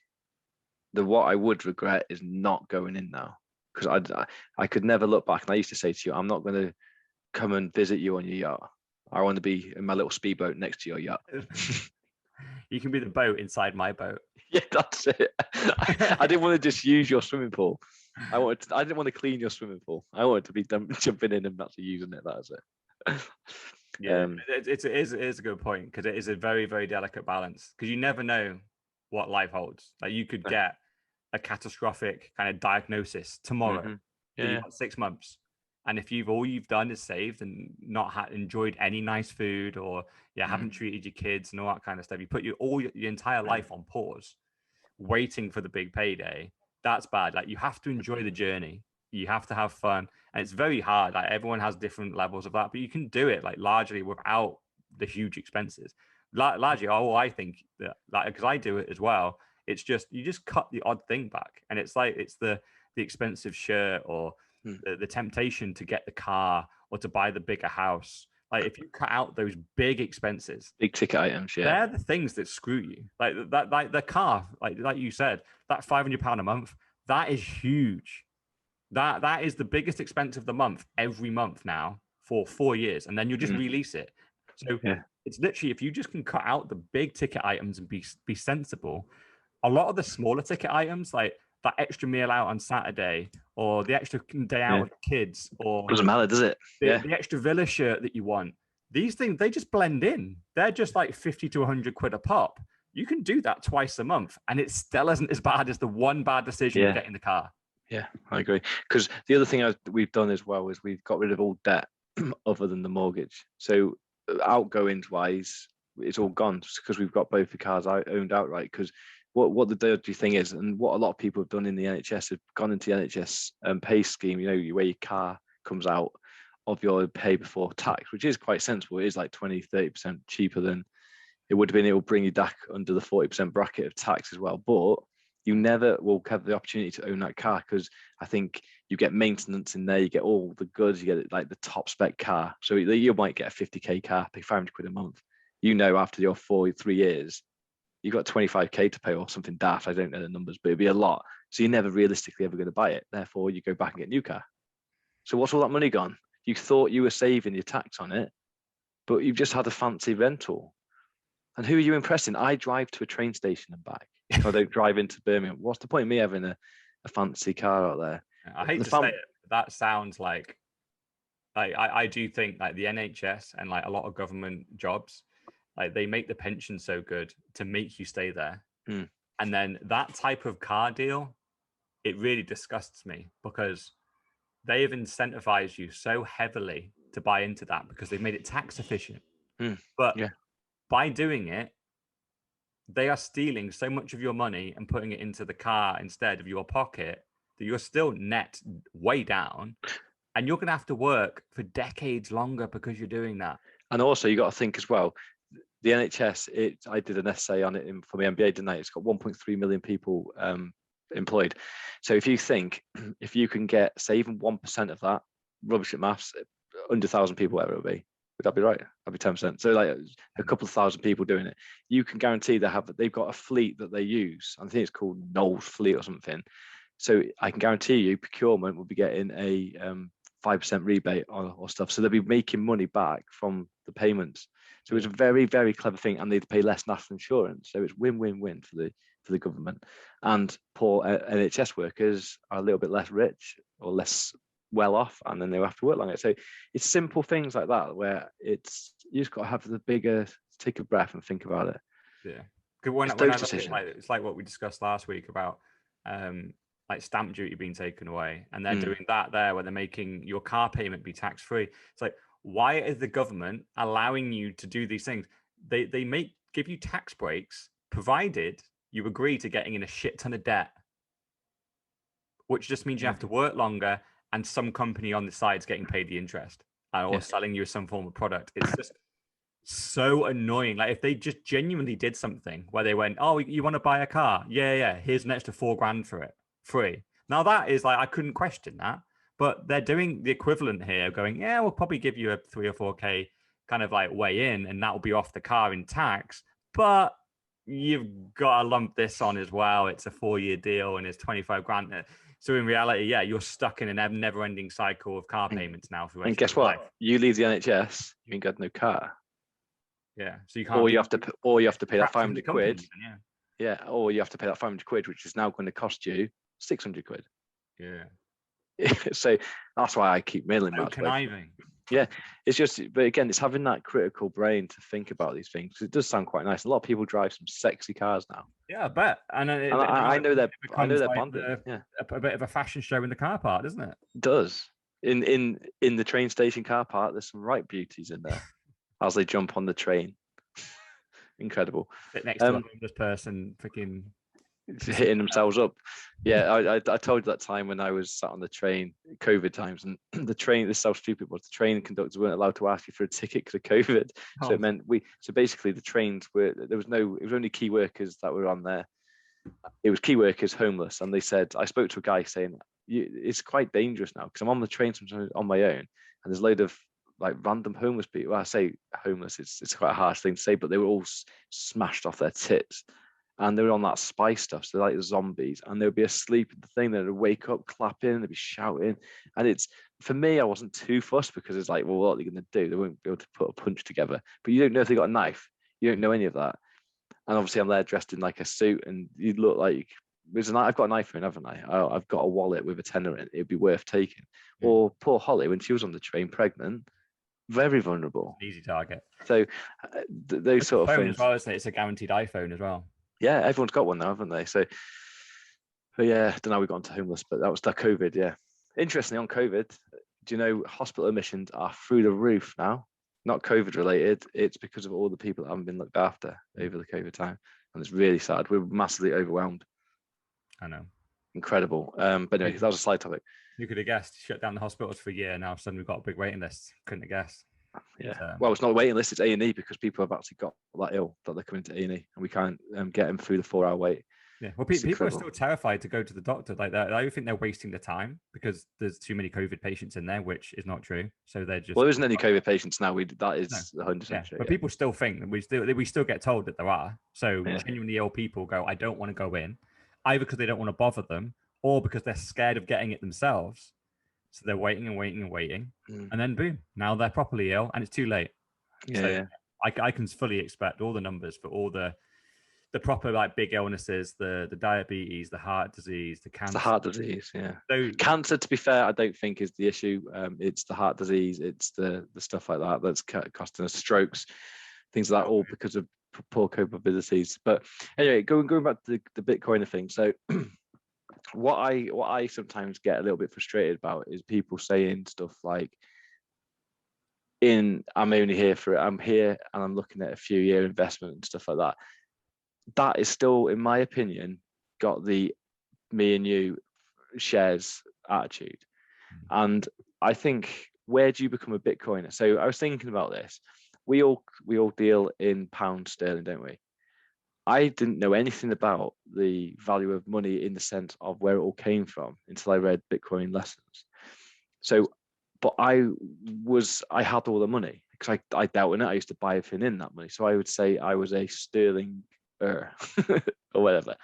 Speaker 2: What I would regret is not going in now, because I could never look back. And I used to say to you, I'm not going to come and visit you on your yacht. I want to be in my little speedboat next to your yacht.
Speaker 1: You can be the boat inside my boat.
Speaker 2: Yeah, that's it. I didn't want to just use your swimming pool. I didn't want to clean your swimming pool. I wanted to be jumping in and actually using it. That's it.
Speaker 1: Yeah, it is a good point, because it is a very, very delicate balance, because you never know what life holds. Like, you could get a catastrophic kind of diagnosis tomorrow. You've got 6 months, and if all you've done is saved and not enjoyed any nice food, or haven't treated your kids and all that kind of stuff, you put your entire life on pause, waiting for the big payday. That's bad. Like, you have to enjoy the journey. You have to have fun, and it's very hard. Like, everyone has different levels of that, but you can do it like largely without the huge expenses. Largely, I think that, like, because I do it as well. It's just, you just cut the odd thing back, and it's like, it's the expensive shirt, or the temptation to get the car, or to buy the bigger house. Like, if you cut out those big expenses,
Speaker 2: big ticket items,
Speaker 1: they're the things that screw you. Like that, like the car, like you said, that £500 a month, that is huge. That is the biggest expense of the month every month now for 4 years, and then you'll just release it. So it's literally, if you just can cut out the big ticket items and be sensible, a lot of the smaller ticket items, like that extra meal out on Saturday, or the extra day out with the kids, or
Speaker 2: doesn't matter, does it?
Speaker 1: The extra Villa shirt that you want. These things, they just blend in. They're just like 50 to 100 quid a pop. You can do that twice a month, and it still isn't as bad as the one bad decision of getting the car.
Speaker 2: Yeah, I agree. Because the other thing we've done as well is we've got rid of all debt other than the mortgage. So outgoings wise, it's all gone, because we've got both the cars owned outright. Because what the dirty thing is, and what a lot of people have done in the NHS, have gone into the NHS Pay Scheme, where your car comes out of your pay before tax, which is quite sensible. It is like 20-30% cheaper than it would have been. It will bring you back under the 40% bracket of tax as well. But you never will have the opportunity to own that car, because I think you get maintenance in there, you get all the goods, you get like the top spec car. So you might get a 50k car, pay 500 quid a month. After your 3 years, you've got 25k to pay, or something daft. I don't know the numbers, but it'd be a lot. So you're never realistically ever going to buy it. Therefore, you go back and get a new car. So what's all that money gone? You thought you were saving your tax on it, but you've just had a fancy rental. And who are you impressing? I drive to a train station and back. I don't drive into Birmingham. What's the point of me having a fancy car out there?
Speaker 1: I hate to say it, that sounds like I do think like the NHS and like a lot of government jobs, like they make the pension so good to make you stay there. And then that type of car deal, it really disgusts me, because they have incentivized you so heavily to buy into that, because they've made it tax efficient. But by doing it, they are stealing so much of your money and putting it into the car instead of your pocket, that you're still net way down, and you're going to have to work for decades longer because you're doing that.
Speaker 2: And also, you got to think as well, the NHS, I did an essay on it for my MBA, didn't I? It's got 1.3 million people employed. So if you think, if you can get, say, even 1% of that, rubbish at maths, 100,000 people, whatever it would be, would that be right? That'd be 10%. So like a couple of thousand people doing it. You can guarantee they've got a fleet that they use. I think it's called Knowles Fleet or something. So I can guarantee you procurement will be getting a 5% rebate or stuff. So they'll be making money back from the payments. So it's a very, very clever thing, and they pay less national insurance. So it's win-win-win for the government. And poor NHS workers are a little bit less rich or less well off, and then they have to work longer. So it's simple things like that where you just got to have the bigger, take a breath and think about it.
Speaker 1: Yeah, because when I look at it, it's like what we discussed last week about like stamp duty being taken away, and they're doing that there where they're making your car payment be tax free. It's like, why is the government allowing you to do these things? They give you tax breaks provided you agree to getting in a shit ton of debt, which just means you have to work longer, and some company on the side is getting paid the interest or selling you some form of product. It's just so annoying. Like, if they just genuinely did something where they went, oh, you want to buy a car? Yeah. Here's an extra $4,000 for it, free. Now that is like, I couldn't question that, but they're doing the equivalent here, going, yeah, we'll probably give you a 3 or 4K kind of like way in, and that will be off the car in tax, but you've got to lump this on as well. It's a 4-year deal and it's $25,000. So in reality, yeah, you're stuck in a never-ending cycle of car payments now for the rest
Speaker 2: And
Speaker 1: of
Speaker 2: guess
Speaker 1: your
Speaker 2: what?
Speaker 1: life.
Speaker 2: You leave the NHS, you ain't got no car,
Speaker 1: Yeah, so you can't.
Speaker 2: or you have to, or you have to pay that
Speaker 1: trapped in the
Speaker 2: 500
Speaker 1: company,
Speaker 2: quid.
Speaker 1: yeah.
Speaker 2: Yeah, or you have to pay that 500 quid, which is now going to cost you 600 quid.
Speaker 1: Yeah.
Speaker 2: So that's why I keep mailing
Speaker 1: So
Speaker 2: that.
Speaker 1: conniving.
Speaker 2: Yeah, it's just, but again, it's having that critical brain to think about these things. It does sound quite nice. A lot of people drive some sexy cars now.
Speaker 1: Yeah, I bet. And
Speaker 2: I know they're
Speaker 1: like
Speaker 2: bonding. Yeah,
Speaker 1: a bit of a fashion show in the car park, doesn't it?
Speaker 2: it does. In the train station car park, there's some right beauties in there as they jump on the train. Incredible.
Speaker 1: Sit next to a homeless person, freaking
Speaker 2: hitting themselves up. Yeah, I told you that time when I was sat on the train, COVID times, and the train, this is how stupid it was. The train conductors weren't allowed to ask you for a ticket because of COVID. So it meant so basically the trains were, it was only key workers that were on there. It was key workers, homeless. And they said, I spoke to a guy saying, it's quite dangerous now because I'm on the train sometimes on my own and there's a load of like random homeless people. Well, I say homeless, it's quite a harsh thing to say, but they were all smashed off their tits. And they were on that spice stuff, so they're like zombies, and they'd be asleep at the thing, they'd wake up, clapping, they'd be shouting. And it's, for me, I wasn't too fussed because it's like, well, what are they going to do? They won't be able to put a punch together. But you don't know if they got a knife. You don't know any of that. And obviously, I'm there dressed in like a suit, and you look like I've got a knife in, haven't I? I've got a wallet with a tenner in it. It'd be worth taking. Or poor Holly, when she was on the train pregnant, very vulnerable.
Speaker 1: Easy target.
Speaker 2: So those sort of things.
Speaker 1: As well, isn't it? It's a guaranteed iPhone as well.
Speaker 2: Yeah, everyone's got one now, haven't they? So, but yeah, I don't know how we got into homeless, but that was the COVID. Yeah. Interestingly, on COVID, do you know hospital admissions are through the roof now? Not COVID related. It's because of all the people that haven't been looked after over the COVID time, and it's really sad. We're massively overwhelmed.
Speaker 1: I know.
Speaker 2: Incredible. But anyway, that was a side topic.
Speaker 1: You could have guessed. Shut down the hospitals for a year. Now suddenly we've got a big waiting list. Couldn't have guessed.
Speaker 2: Yeah. Well, it's not a waiting list. It's A&E because people have actually got that ill that they're coming to A&E, and we can't get them through the 4-hour wait.
Speaker 1: Yeah. Well, people are still terrified to go to the doctor. Like that, I think they're wasting the time because there's too many COVID patients in there, which is not true. So they're just.
Speaker 2: Well, there isn't any COVID patients now. That is 100% true.
Speaker 1: But people still think that we still get told that there are. So genuinely ill people go, I don't want to go in, either because they don't want to bother them, or because they're scared of getting it themselves. So they're waiting and waiting and waiting, and then boom, now they're properly ill, and it's too late. I can fully expect all the numbers for all the proper like big illnesses, the diabetes, the heart disease, the cancer.
Speaker 2: The heart disease, yeah.
Speaker 1: So
Speaker 2: cancer, to be fair, I don't think is the issue. It's the heart disease, it's the stuff like that that's costing us strokes, things like that, all because of poor capabilities. But anyway, going back to the Bitcoiner thing. So what I sometimes get a little bit frustrated about is people saying stuff like, I'm only here for it. I'm here and I'm looking at a few year investment and stuff like that. That is still, in my opinion, got the me and you shares attitude. And I think, where do you become a Bitcoiner? So I was thinking about this. We all deal in pound sterling, don't we? I didn't know anything about the value of money in the sense of where it all came from until I read Bitcoin lessons. So, but I had all the money because I dealt in it. I used to buy everything in that money. So I would say I was a sterling or whatever.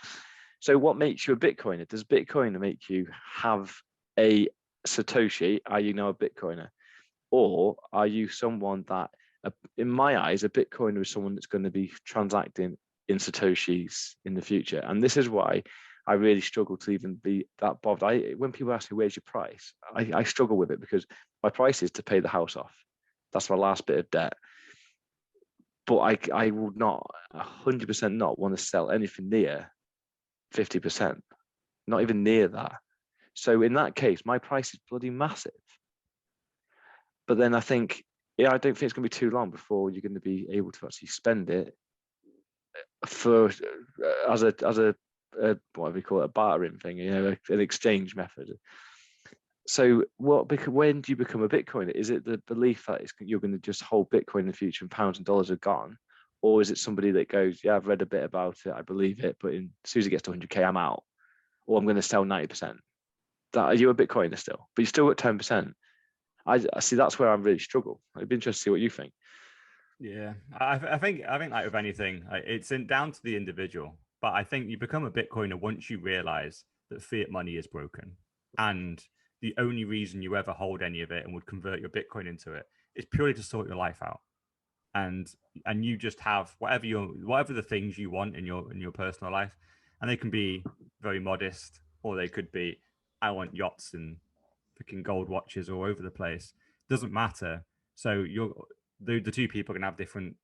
Speaker 2: So what makes you a Bitcoiner? Does Bitcoiner make you have a Satoshi? Are you now a Bitcoiner? Or are you someone that, in my eyes, a Bitcoiner is someone that's going to be transacting in Satoshis in the future? And this is why I really struggle to even be that bothered. When people ask me, where's your price? I struggle with it because my price is to pay the house off. That's my last bit of debt. But I would not, 100% not want to sell anything near 50%, not even near that. So in that case, my price is bloody massive. But then I think, I don't think it's going to be too long before you're going to be able to actually spend it for as a what do we call it, a bartering thing, an exchange method. So when do you become a Bitcoiner? Is it the belief that you're going to just hold Bitcoin in the future and pounds and dollars are gone? Or is it somebody that goes, yeah, I've read a bit about it, I believe it, but as soon as it gets to 100K, I'm out. Or I'm going to sell 90%. Are you a Bitcoiner still? But you still got 10%. I see, that's where I really struggle. I'd be interested to see what you think.
Speaker 1: Yeah, I think like with anything, it's down to the individual. But I think you become a Bitcoiner once you realize that fiat money is broken. and the only reason you ever hold any of it and would convert your Bitcoin into it is purely to sort your life out. And you just have whatever the things you want in your personal life, and they can be very modest, or they could be, I want yachts and freaking gold watches all over the place. Doesn't matter. So the two people can have different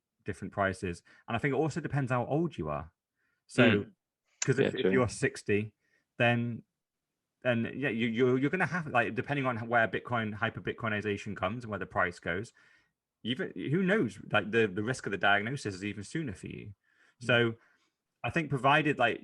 Speaker 1: prices, and I think it also depends how old you are. So because if you're 60, then yeah, you're going to have, like, depending on where hyper Bitcoinization comes and where the price goes, even who knows, like the risk of the diagnosis is even sooner for you. So I think provided, like,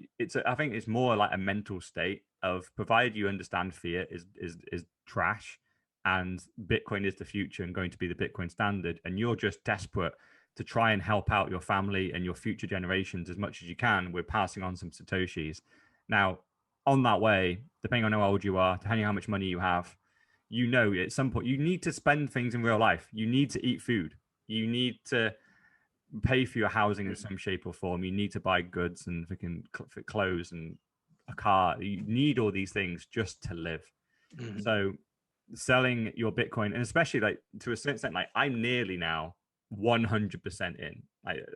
Speaker 1: I think it's more like a mental state of, provided you understand fiat is trash and Bitcoin is the future and going to be the Bitcoin standard, and you're just desperate to try and help out your family and your future generations as much as you can with passing on some Satoshis. Now, on that way, depending on how old you are, depending on how much money you have, at some point you need to spend things in real life. You need to eat food. You need to pay for your housing in some shape or form. You need to buy goods and freaking clothes and a car. You need all these things just to live. So selling your Bitcoin, and especially, like, to a certain extent, like, I'm nearly now 100% in.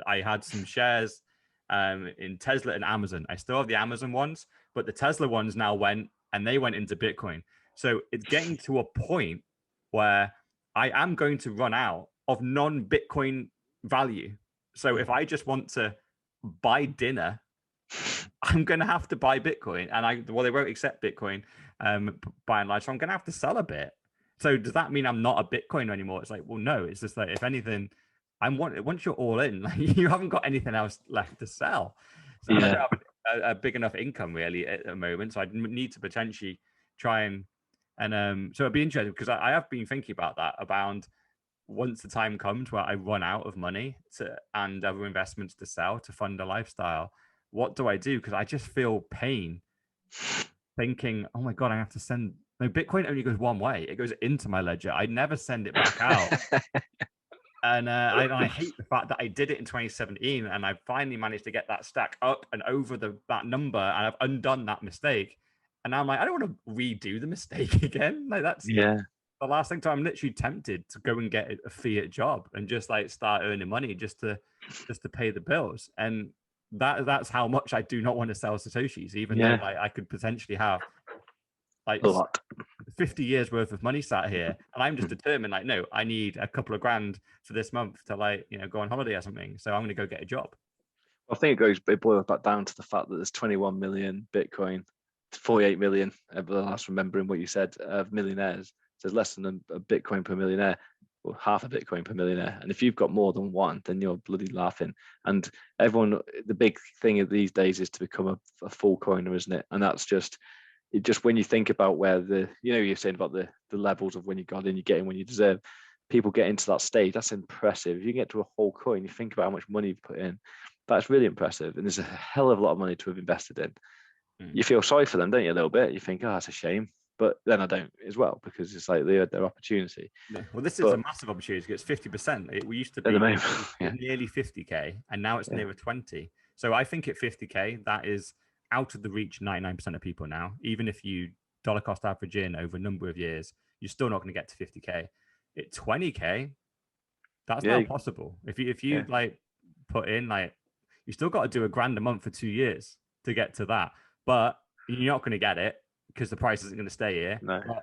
Speaker 1: I had some shares in Tesla and Amazon. I still have the Amazon ones, but the Tesla ones now went into Bitcoin. So it's getting to a point where I am going to run out of non-Bitcoin value. So if I just want to buy dinner, I'm going to have to buy Bitcoin, and they won't accept Bitcoin by and large. So I'm going to have to sell a bit. So does that mean I'm not a Bitcoiner anymore? It's like, well, no. It's just like, if anything, once you're all in, like, you haven't got anything else left to sell. So I don't have a big enough income really at the moment, so I need to potentially try and so it'd be interesting, because I have been thinking about that, about once the time comes where I run out of money and other investments to sell to fund a lifestyle, what do I do? Because I just feel pain thinking, oh my God, I have to send. No, Bitcoin only goes one way. It goes into my ledger. I never send it back out. And I hate the fact that I did it in 2017, and I finally managed to get that stack up and over that number, and I've undone that mistake. And now I'm like, I don't want to redo the mistake again. Like, that's the last thing. So I'm literally tempted to go and get a fiat job and just, like, start earning money just to pay the bills. And that's how much I do not want to sell Satoshis, even though, like, I could potentially have, like,
Speaker 2: a lot.
Speaker 1: 50 years worth of money sat here, and I'm just determined, like, no, I need a couple of grand for this month to, like, go on holiday or something. So I'm going to go get a job.
Speaker 2: I think it boils back down to the fact that there's 21 million Bitcoin, 48 million, the last remembering what you said, of millionaires. So there's less than a Bitcoin per millionaire, or half a Bitcoin per millionaire. And if you've got more than one, then you're bloody laughing. And everyone, the big thing these days is to become a full coiner, isn't it? And that's just when you think about where you're saying about the levels of when you got in, you get in when you deserve. People get into that stage. That's impressive. If you get to a whole coin, you think about how much money you've put in. That's really impressive. And there's a hell of a lot of money to have invested in. You feel sorry for them, don't you, a little bit? You think, oh, that's a shame. But then I don't as well, because it's like they had their opportunity.
Speaker 1: Yeah. Well, this is a massive opportunity. It's 50%. We used to be nearly 50K, and now it's nearer 20. So I think at 50K, that is out of the reach 99% of people now. Even if you dollar cost average in over a number of years, you're still not going to get to 50K. At 20K, that's now possible. If you like put in, like, you still got to do $1,000 a month for 2 years to get to that, but you're not going to get it because the price isn't going to stay here.
Speaker 2: No.
Speaker 1: But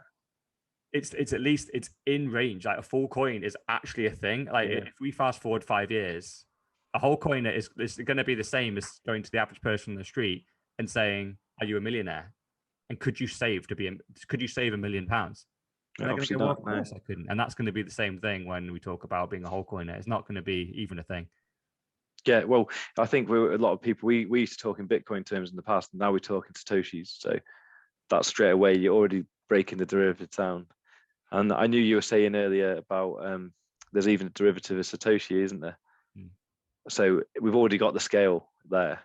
Speaker 1: it's at least it's in range. Like, a full coin is actually a thing. Like, if we fast forward 5 years, a whole coin is going to be the same as going to the average person on the street and saying, "Are you a millionaire? And could you save £1 million?" And they're going to go, "Well, of course I couldn't." And that's going to be the same thing when we talk about being a whole coiner. It's not going to be even a thing.
Speaker 2: Yeah, well, I think a lot of people, we used to talk in Bitcoin terms in the past, and now we're talking Satoshis. So that's straight away, you're already breaking the derivative down. And I knew you were saying earlier about there's even a derivative of Satoshi, isn't there? So we've already got the scale there.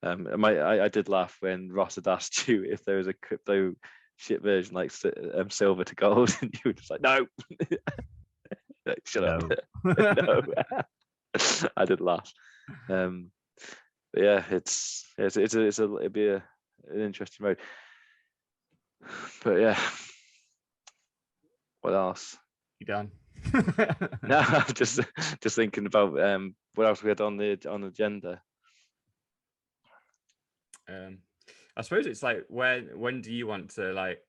Speaker 2: I did laugh when Ross had asked you if there was a crypto shit version like silver to gold, and you were just like, no. Like, shut up. No. I did laugh. But yeah, it'd be an interesting road. But yeah, what else?
Speaker 1: You done?
Speaker 2: No, I'm just thinking about what else we had on the agenda.
Speaker 1: I suppose it's like when do you want to like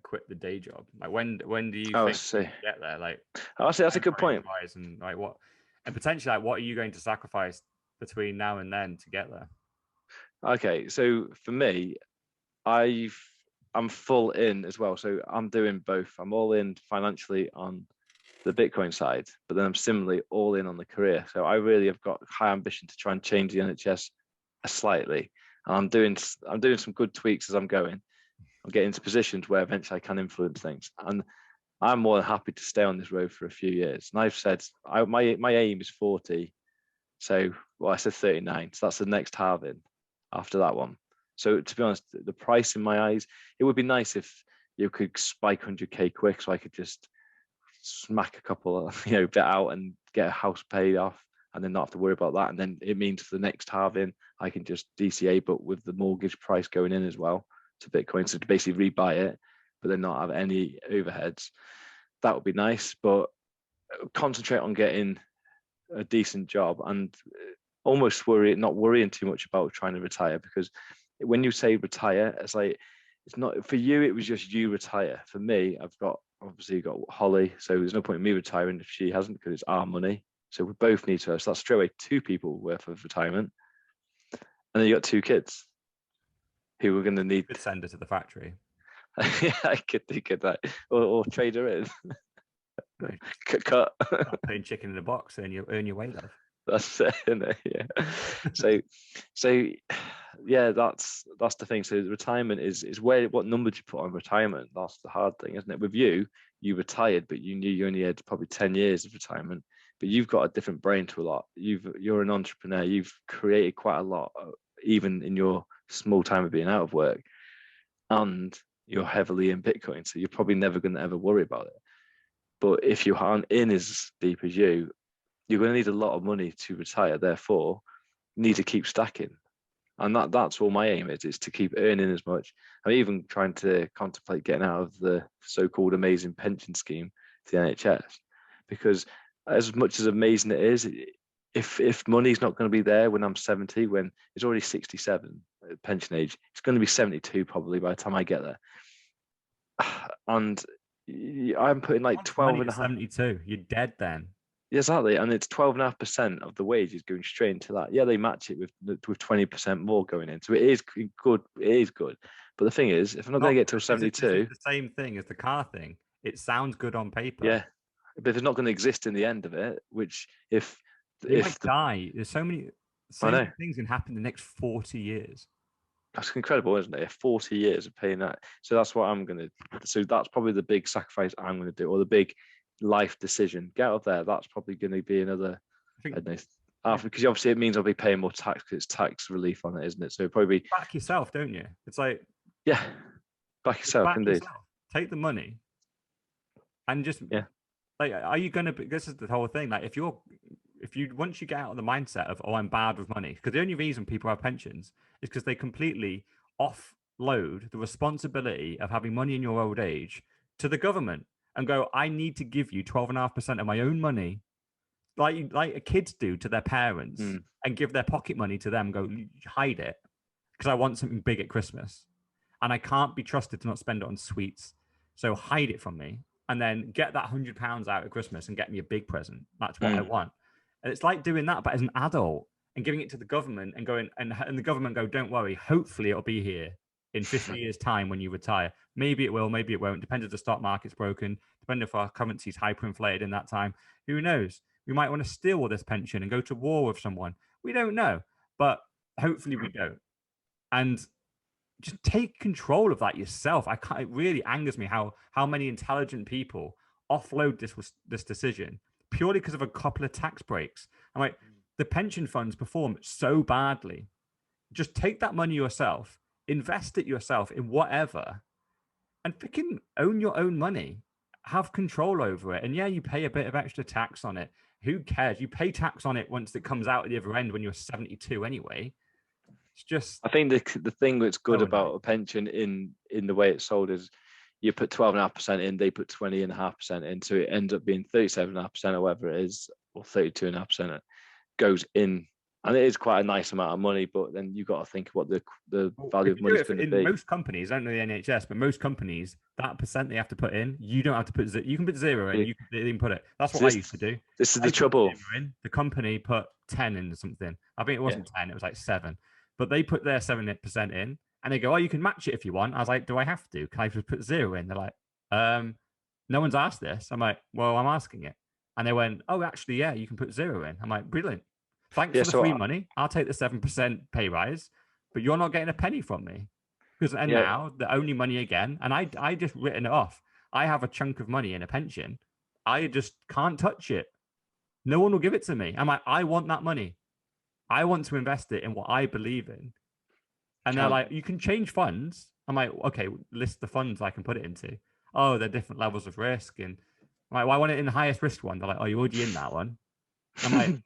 Speaker 1: quit the day job? Like when do you
Speaker 2: Oh, I
Speaker 1: think
Speaker 2: see.
Speaker 1: you get there? Like
Speaker 2: Oh, see, that's a good
Speaker 1: timeframe
Speaker 2: point.
Speaker 1: wise, and like what, and potentially like what are you going to sacrifice between now and then to get there?
Speaker 2: Okay, so for me, I'm full in as well. So I'm doing both. I'm all in financially on the Bitcoin side, but then I'm similarly all in on the career. So I really have got high ambition to try and change the NHS slightly. And I'm doing some good tweaks as I'm going. I'm getting into positions where eventually I can influence things. And I'm more than happy to stay on this road for a few years. And I've said my aim is 40. So well, I said 39. So that's the next halving after that one. So to be honest, the price in my eyes, it would be nice if you could spike 100k quick, so I could just smack a couple, bit out and get a house paid off, and then not have to worry about that. And then it means for the next halving, I can just DCA, but with the mortgage price going in as well to Bitcoin, so to basically rebuy it, but then not have any overheads. That would be nice, but concentrate on getting a decent job and almost not worrying too much about trying to retire, because when you say retire, it's like it's not for you. It was just you retire. For me, I've obviously got Holly, so there's no point in me retiring if she hasn't, because it's our money. So we both need to. So that's straight away 2 people worth of retirement, and then you got 2 kids who we're going to need.
Speaker 1: Could send her to the factory.
Speaker 2: Yeah, I could think of that, or trade her in. Cut.
Speaker 1: Putting chicken in a box and you earn your way, love.
Speaker 2: That's it, isn't it? Yeah. So yeah, that's the thing. So the retirement is what number do you put on retirement? That's the hard thing, isn't it? With you retired, but you knew you only had probably 10 years of retirement. But you've got a different brain to a lot. You're an entrepreneur. You've created quite a lot, even in your small time of being out of work, and you're heavily in Bitcoin. So you're probably never going to ever worry about it. But if you aren't in as deep as you're going to need a lot of money to retire. Therefore, you need to keep stacking. And that's all my aim is to keep earning as much. I'm even trying to contemplate getting out of the so-called amazing pension scheme to the NHS, because as much as amazing it is, if money's not going to be there when I'm 70, when it's already 67 pension age, it's going to be 72 probably by the time I get there. And I'm putting like 12 and a half.
Speaker 1: 72. You're dead then.
Speaker 2: Exactly, and it's 12.5% of the wages going straight into that. Yeah, they match it with 20% more going in, so it is good. It is good, but the thing is, if I'm not going to get to 72,
Speaker 1: it's the same thing as the car thing. It sounds good on paper.
Speaker 2: Yeah, but if it's not going to exist in the end of it, which if
Speaker 1: you might die, there's so many things can happen in the next 40 years.
Speaker 2: That's incredible, isn't it? 40 years of paying that. So that's what I'm going to. So that's probably the big sacrifice I'm going to do, or the big life decision. Get up there. That's probably going to be another. Because obviously it means I'll be paying more tax, because it's tax relief on it, isn't it? So probably
Speaker 1: back yourself, don't you? It's like
Speaker 2: back yourself, indeed.
Speaker 1: Take the money, and just like, are you going to? This is the whole thing. Like, if you once you get out of the mindset of, oh, I'm bad with money, because the only reason people have pensions is because they completely offload the responsibility of having money in your old age to the government and go, I need to give you 12.5% of my own money, like kids do to their parents, and give their pocket money to them, go hide it because I want something big at Christmas and I can't be trusted to not spend it on sweets. So hide it from me and then get that £100 out at Christmas and get me a big present. That's what I want. And it's like doing that, but as an adult, and giving it to the government and going, and the government go, don't worry, hopefully it'll be here in 50 years' time when you retire. Maybe it will, maybe it won't. Depends if the stock market's broken. Depends if our currency's hyperinflated in that time. Who knows? We might want to steal all this pension and go to war with someone. We don't know, but hopefully we don't. And just take control of that yourself. It really angers me how many intelligent people offload this decision purely because of a couple of tax breaks. I'm like, the pension funds perform so badly. Just take that money yourself, invest it yourself in whatever, and freaking own your own money. Have control over it. And yeah, you pay a bit of extra tax on it. Who cares? You pay tax on it once it comes out at the other end when you're 72 anyway. It's just,
Speaker 2: I think the thing that's good
Speaker 1: so
Speaker 2: about
Speaker 1: annoying.
Speaker 2: a pension in the way it's sold is you put 12.5% in, they put 20.5% in, so it ends up being 37.5% or whatever it is, or 32.5% goes in, and it is quite a nice amount of money. But then you've got to think of what the
Speaker 1: Well,
Speaker 2: value
Speaker 1: if
Speaker 2: of
Speaker 1: you do
Speaker 2: money is
Speaker 1: it
Speaker 2: going to
Speaker 1: in
Speaker 2: be.
Speaker 1: most companies, I don't know the NHS, but most companies, that percent they have to put in, you don't have to put zero. You can put zero in, you can even put it. That's what
Speaker 2: So
Speaker 1: I
Speaker 2: this
Speaker 1: used to do.
Speaker 2: this is the
Speaker 1: I put
Speaker 2: trouble.
Speaker 1: zero in. The company put 10 in or something. I think it
Speaker 2: Yeah,
Speaker 1: wasn't 10, it was like 7. But they put their 7% in and they go, oh, you can match it if you want. I was like, do I have to? Can I just put zero in? They're like, no one's asked this. I'm like, well, I'm asking it. And they went, oh, actually, yeah, you can put zero in. I'm like, brilliant. Thanks
Speaker 2: yeah.
Speaker 1: for the free money. I'll take the 7% pay rise, but you're not getting a penny from me. Because and
Speaker 2: Yeah,
Speaker 1: now the only money again, and I just written it off. I have a chunk of money in a pension. I just can't touch it. No one will give it to me. I'm like, I want that money. I want to invest it in what I believe in. And they're
Speaker 2: can't.
Speaker 1: like, you can change funds. I'm like, okay, list the funds I can put it into. Oh, they're different levels of risk. And I'm like, well, I want it in the highest risk one. They're like, oh, you're already in that one. I'm like,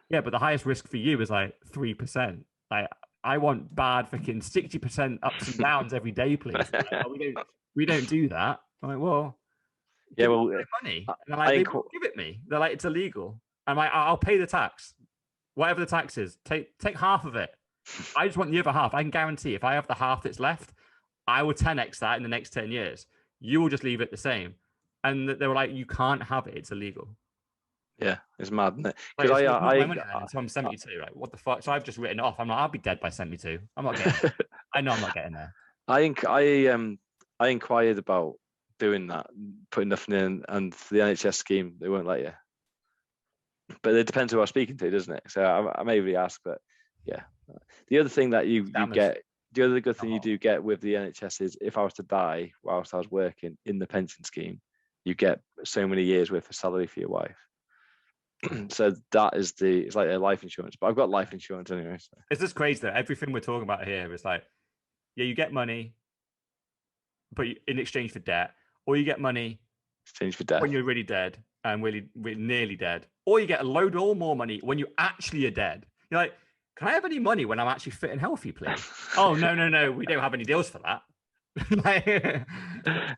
Speaker 1: yeah, but the highest risk for you is like 3%. Like, I want bad fucking 60% ups and downs every day, please. Like, oh, we don't do that. I'm like, well,
Speaker 2: Yeah,
Speaker 1: give me
Speaker 2: well,
Speaker 1: my money.
Speaker 2: I,
Speaker 1: And they're
Speaker 2: I
Speaker 1: like, they
Speaker 2: think
Speaker 1: won't give it me. They're like, it's illegal. I'm like, I'll pay the tax. Whatever the tax is, take half of it. I just want the other half. I can guarantee if I have the half that's left, I will 10x that in the next 10 years. You will just leave it the same. And they were like, you can't have it. It's illegal.
Speaker 2: yeah, it's mad, isn't it?
Speaker 1: Like,
Speaker 2: Because
Speaker 1: it's not my money then until I'm 72. Like, what the fuck? So I've just written it off. I'm like, I'll be dead by 72. I'm not getting there. I know I'm not getting there.
Speaker 2: I inquired about doing that, putting nothing in, and for the NHS scheme, they won't let you. But it depends who I'm speaking to, doesn't it? So I may really ask, but yeah. The other thing that you
Speaker 1: Scammers.
Speaker 2: get, the other good thing you do get with the NHS is if I was to die whilst I was working in the pension scheme, you get so many years worth of salary for your wife. So that is it's like a life insurance. But I've got life insurance anyway. So.
Speaker 1: It's just crazy that everything we're talking about here is like, yeah, you get money, but in exchange for debt, or you get money
Speaker 2: Exchange for death.
Speaker 1: when you're really dead and really nearly dead, or you get a load or more money when you actually are dead. You're like, can I have any money when I'm actually fit and healthy, please? Oh, no, we don't have any deals for that.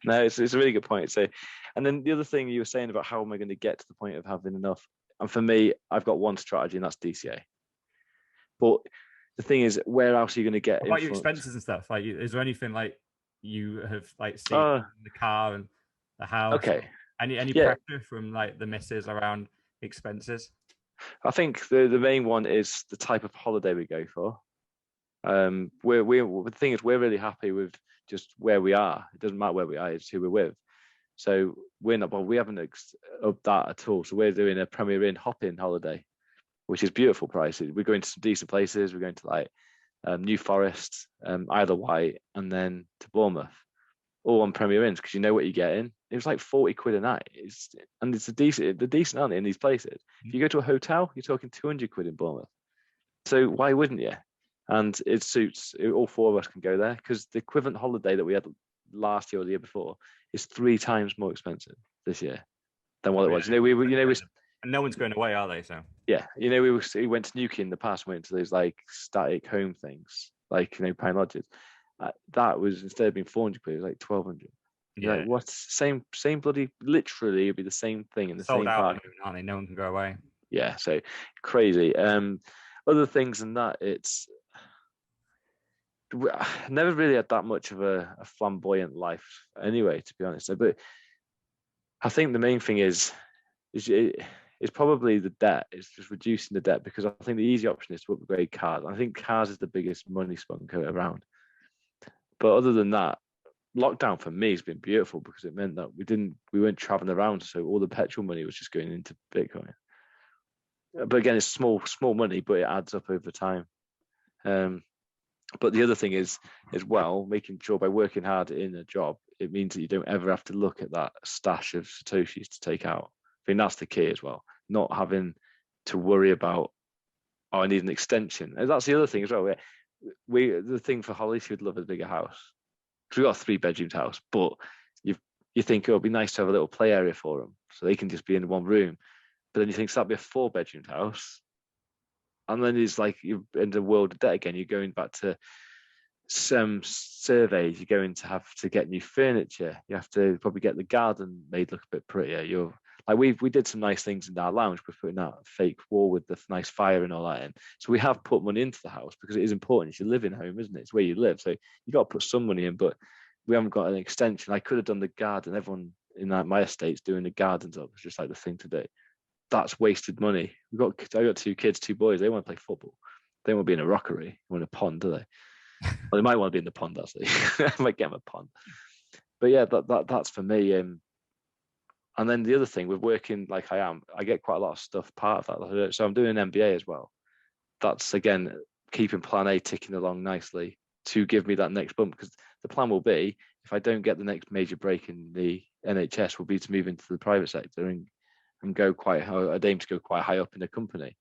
Speaker 2: No, it's a really good point. So, and then the other thing you were saying about how am I going to get to the point of having enough? And for me, I've got one strategy, and that's DCA. But the thing is, where else are you going to get
Speaker 1: what about your
Speaker 2: influence?
Speaker 1: expenses and stuff? Like, is there anything like you have like seen
Speaker 2: Uh,
Speaker 1: in the car and the house?
Speaker 2: okay.
Speaker 1: Any
Speaker 2: Yeah,
Speaker 1: pressure from like the missus around expenses?
Speaker 2: I think the main one is the type of holiday we go for. The thing is, we're really happy with just where we are. It doesn't matter where we are; it's who we're with. So we're not, well, we haven't upped that at all. So we're doing a Premier Inn hop-in holiday, which is beautiful prices. We're going to some decent places. We're going to like New Forest, Isle of Wight, and then to Bournemouth, all on Premier Inns because you know what you're getting. It was like 40 quid a night. It's they're decent, aren't they, in these places? If you go to a hotel, you're talking 200 quid in Bournemouth. So why wouldn't you? And it suits all four of us can go there because the equivalent holiday that we had last year or the year before is 3 times more expensive this year than what it was.
Speaker 1: And no one's going away, are they? So
Speaker 2: Yeah, we went to Newquay in the past, went to those like static home things, like Pine Lodges. That was instead of being 400 quid, it was like 1,200. You're like, what? Same bloody, literally, it'd be the same thing in the
Speaker 1: sold
Speaker 2: same
Speaker 1: out,
Speaker 2: park.
Speaker 1: aren't they? No one can go away.
Speaker 2: Yeah, so crazy. Other things than that, it's never really had that much of a flamboyant life anyway, to be honest. But I think the main thing is probably the debt. It's just reducing the debt because I think the easy option is to upgrade cars. I think cars is the biggest money spunk around. But other than that, lockdown for me has been beautiful because it meant that we weren't traveling around, so all the petrol money was just going into Bitcoin. But again, it's small money, but it adds up over time. But the other thing is, as well, making sure by working hard in a job, it means that you don't ever have to look at that stash of Satoshis to take out. I think that's the key as well. Not having to worry about, oh, I need an extension. And that's the other thing as well. The thing for Holly, she would love a bigger house. Because we've got a 3-bedroom house, but you think, oh, it'd be nice to have a little play area for them so they can just be in one room. But then you think, so that'd be a 4-bedroom house. And then it's like you're in the world of debt again. You're going back to some surveys. You're going to have to get new furniture. You have to probably get the garden made look a bit prettier. You're like we did some nice things in our lounge. We're putting out a fake wall with the nice fire and all that in. So we have put money into the house because it is important. It's your living home, isn't it? It's where you live. So you got to put some money in, but we haven't got an extension. I could have done the garden. Everyone in my estate's doing the gardens up. It's just like the thing to do. That's wasted money. I got 2 kids, 2 boys. They want to play football. They want to be in a rockery or in a pond, do they? Well, they might want to be in the pond actually. I might get them a pond. But yeah, that's for me. And then the other thing with working like I am, I get quite a lot of stuff part of that. So I'm doing an MBA as well. That's again keeping plan A ticking along nicely to give me that next bump, because the plan will be, if I don't get the next major break in the NHS, will be to move into the private sector and go quite high. I'd aim to go quite high up in the company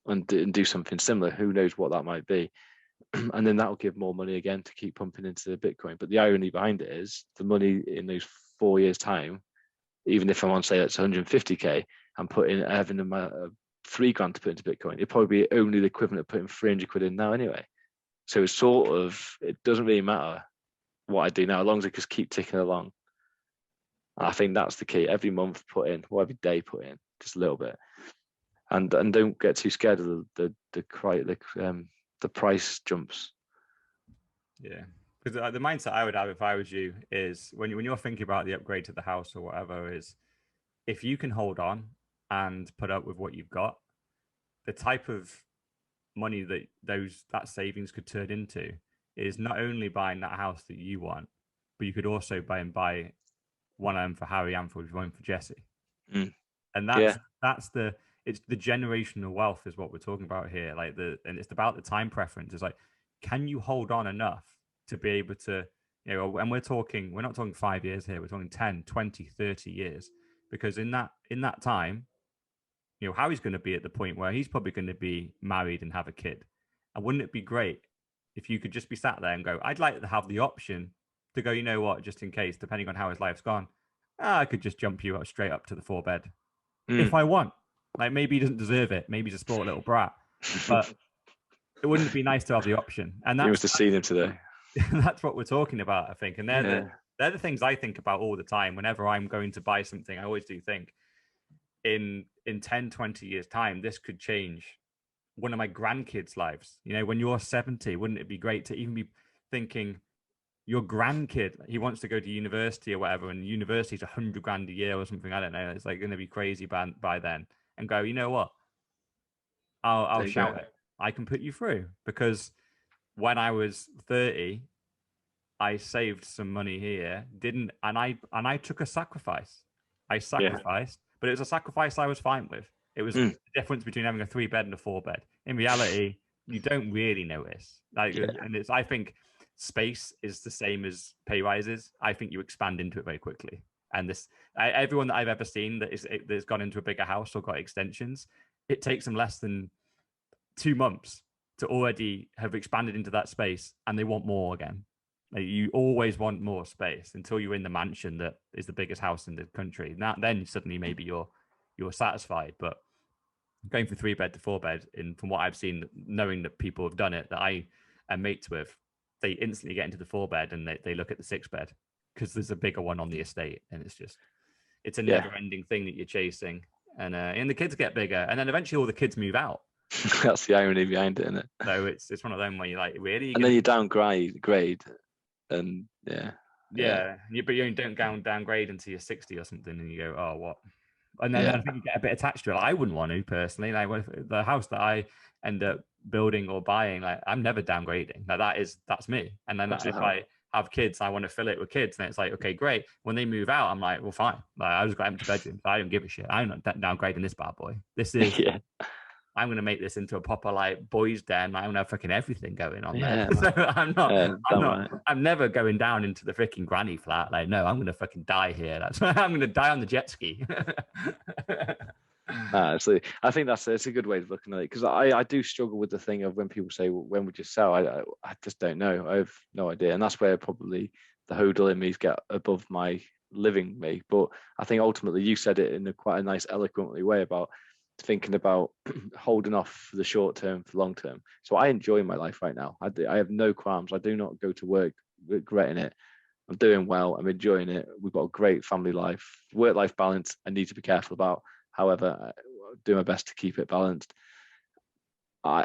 Speaker 2: and do something similar. Who knows what that might be. And then that'll give more money again to keep pumping into Bitcoin. But the irony behind it is the money in those 4 years' time, even if I'm on, say, that's 150K, I'm having $3,000 to put into Bitcoin. It'd probably be only the equivalent of putting 300 quid in now anyway. So it's it doesn't really matter what I do now, as long as I just keep ticking along. I think that's the key. Every month put in, or every day put in, just a little bit, and don't get too scared of the price jumps.
Speaker 1: Yeah, because the mindset I would have if I was you is when you're thinking about the upgrade to the house or whatever, is if you can hold on and put up with what you've got, the type of money that savings could turn into is not only buying that house that you want, but you could also buy one of them for Harry and one for Jesse. And it's the generational wealth is what we're talking about here. And it's about the time preference. It's like, can you hold on enough to be able to, and we're not talking 5 years here, we're talking 10, 20, 30 years. Because in that time, Harry's going to be at the point where he's probably going to be married and have a kid. And wouldn't it be great if you could just be sat there and go, I'd like to have the option to go, you know what, just in case, depending on how his life's gone, I could just jump you straight up to the 4-bed if I want. Like, maybe he doesn't deserve it. Maybe he's a sport little brat. But it wouldn't be nice to have the option. And
Speaker 2: you must have seen him today.
Speaker 1: That's what we're talking about, I think. And they're the things I think about all the time. Whenever I'm going to buy something, I always do think, in 10, 20 years' time, this could change one of my grandkids' lives. When you're 70, wouldn't it be great to even be thinking your grandkid, he wants to go to university or whatever, and university's $100,000 a year or something. I don't know. It's like going to be crazy by then. And go, you know what? I'll shout it. I can put you through, because when I was 30, I saved some money here. And I took a sacrifice. I sacrificed, but it was a sacrifice I was fine with. It was the difference between having a 3-bed and a 4-bed. In reality, you don't really notice. And I think space is the same as pay rises. I think you expand into it very quickly. And everyone that I've ever seen that's gone into a bigger house or got extensions, it takes them less than 2 months to already have expanded into that space, and they want more again. You always want more space until you're in the mansion that is the biggest house in the country. Then suddenly maybe you're satisfied. But going from 3-bed to 4-bed, from what I've seen, knowing that people have done it that I am mates with, they instantly get into the 4-bed and they look at the 6-bed because there's a bigger one on the estate, and it's a never-ending thing that you're chasing. And the kids get bigger, and then eventually all the kids move out.
Speaker 2: That's the irony behind it, isn't it?
Speaker 1: So it's one of them where you're like, really?
Speaker 2: Then you downgrade, and
Speaker 1: but you don't downgrade until you're 60 or something, and you go, oh, what? And then I think you get a bit attached to it. I wouldn't want to personally. Like, the house that I end up building or buying, like, I'm never downgrading. Like, that's me. And then if I have kids, I want to fill it with kids. And it's like, okay, great. When they move out, I'm like, well, fine. Like, I just got empty bedrooms. I don't give a shit. I'm not downgrading this bad boy. This is. I'm going to make this into a proper boys' den. I'm going to have fucking everything going on there. So I'm never going down into the freaking granny flat. Like, no, I'm going to fucking die here. That's why I'm going to die on the jet ski.
Speaker 2: Absolutely. I think it's a good way of looking at it, because I do struggle with the thing of when people say, well, when would you sell? I just don't know. I have no idea. And that's where probably the hodl in me get above my living me. But I think ultimately you said it in quite a nice, eloquently way about thinking about holding off for the short term for long term. So I enjoy my life right now. I have no qualms. I do not go to work regretting it. I'm doing well. I'm enjoying it. We've got a great family life, work-life balance. I need to be careful about. However, I do my best to keep it balanced. I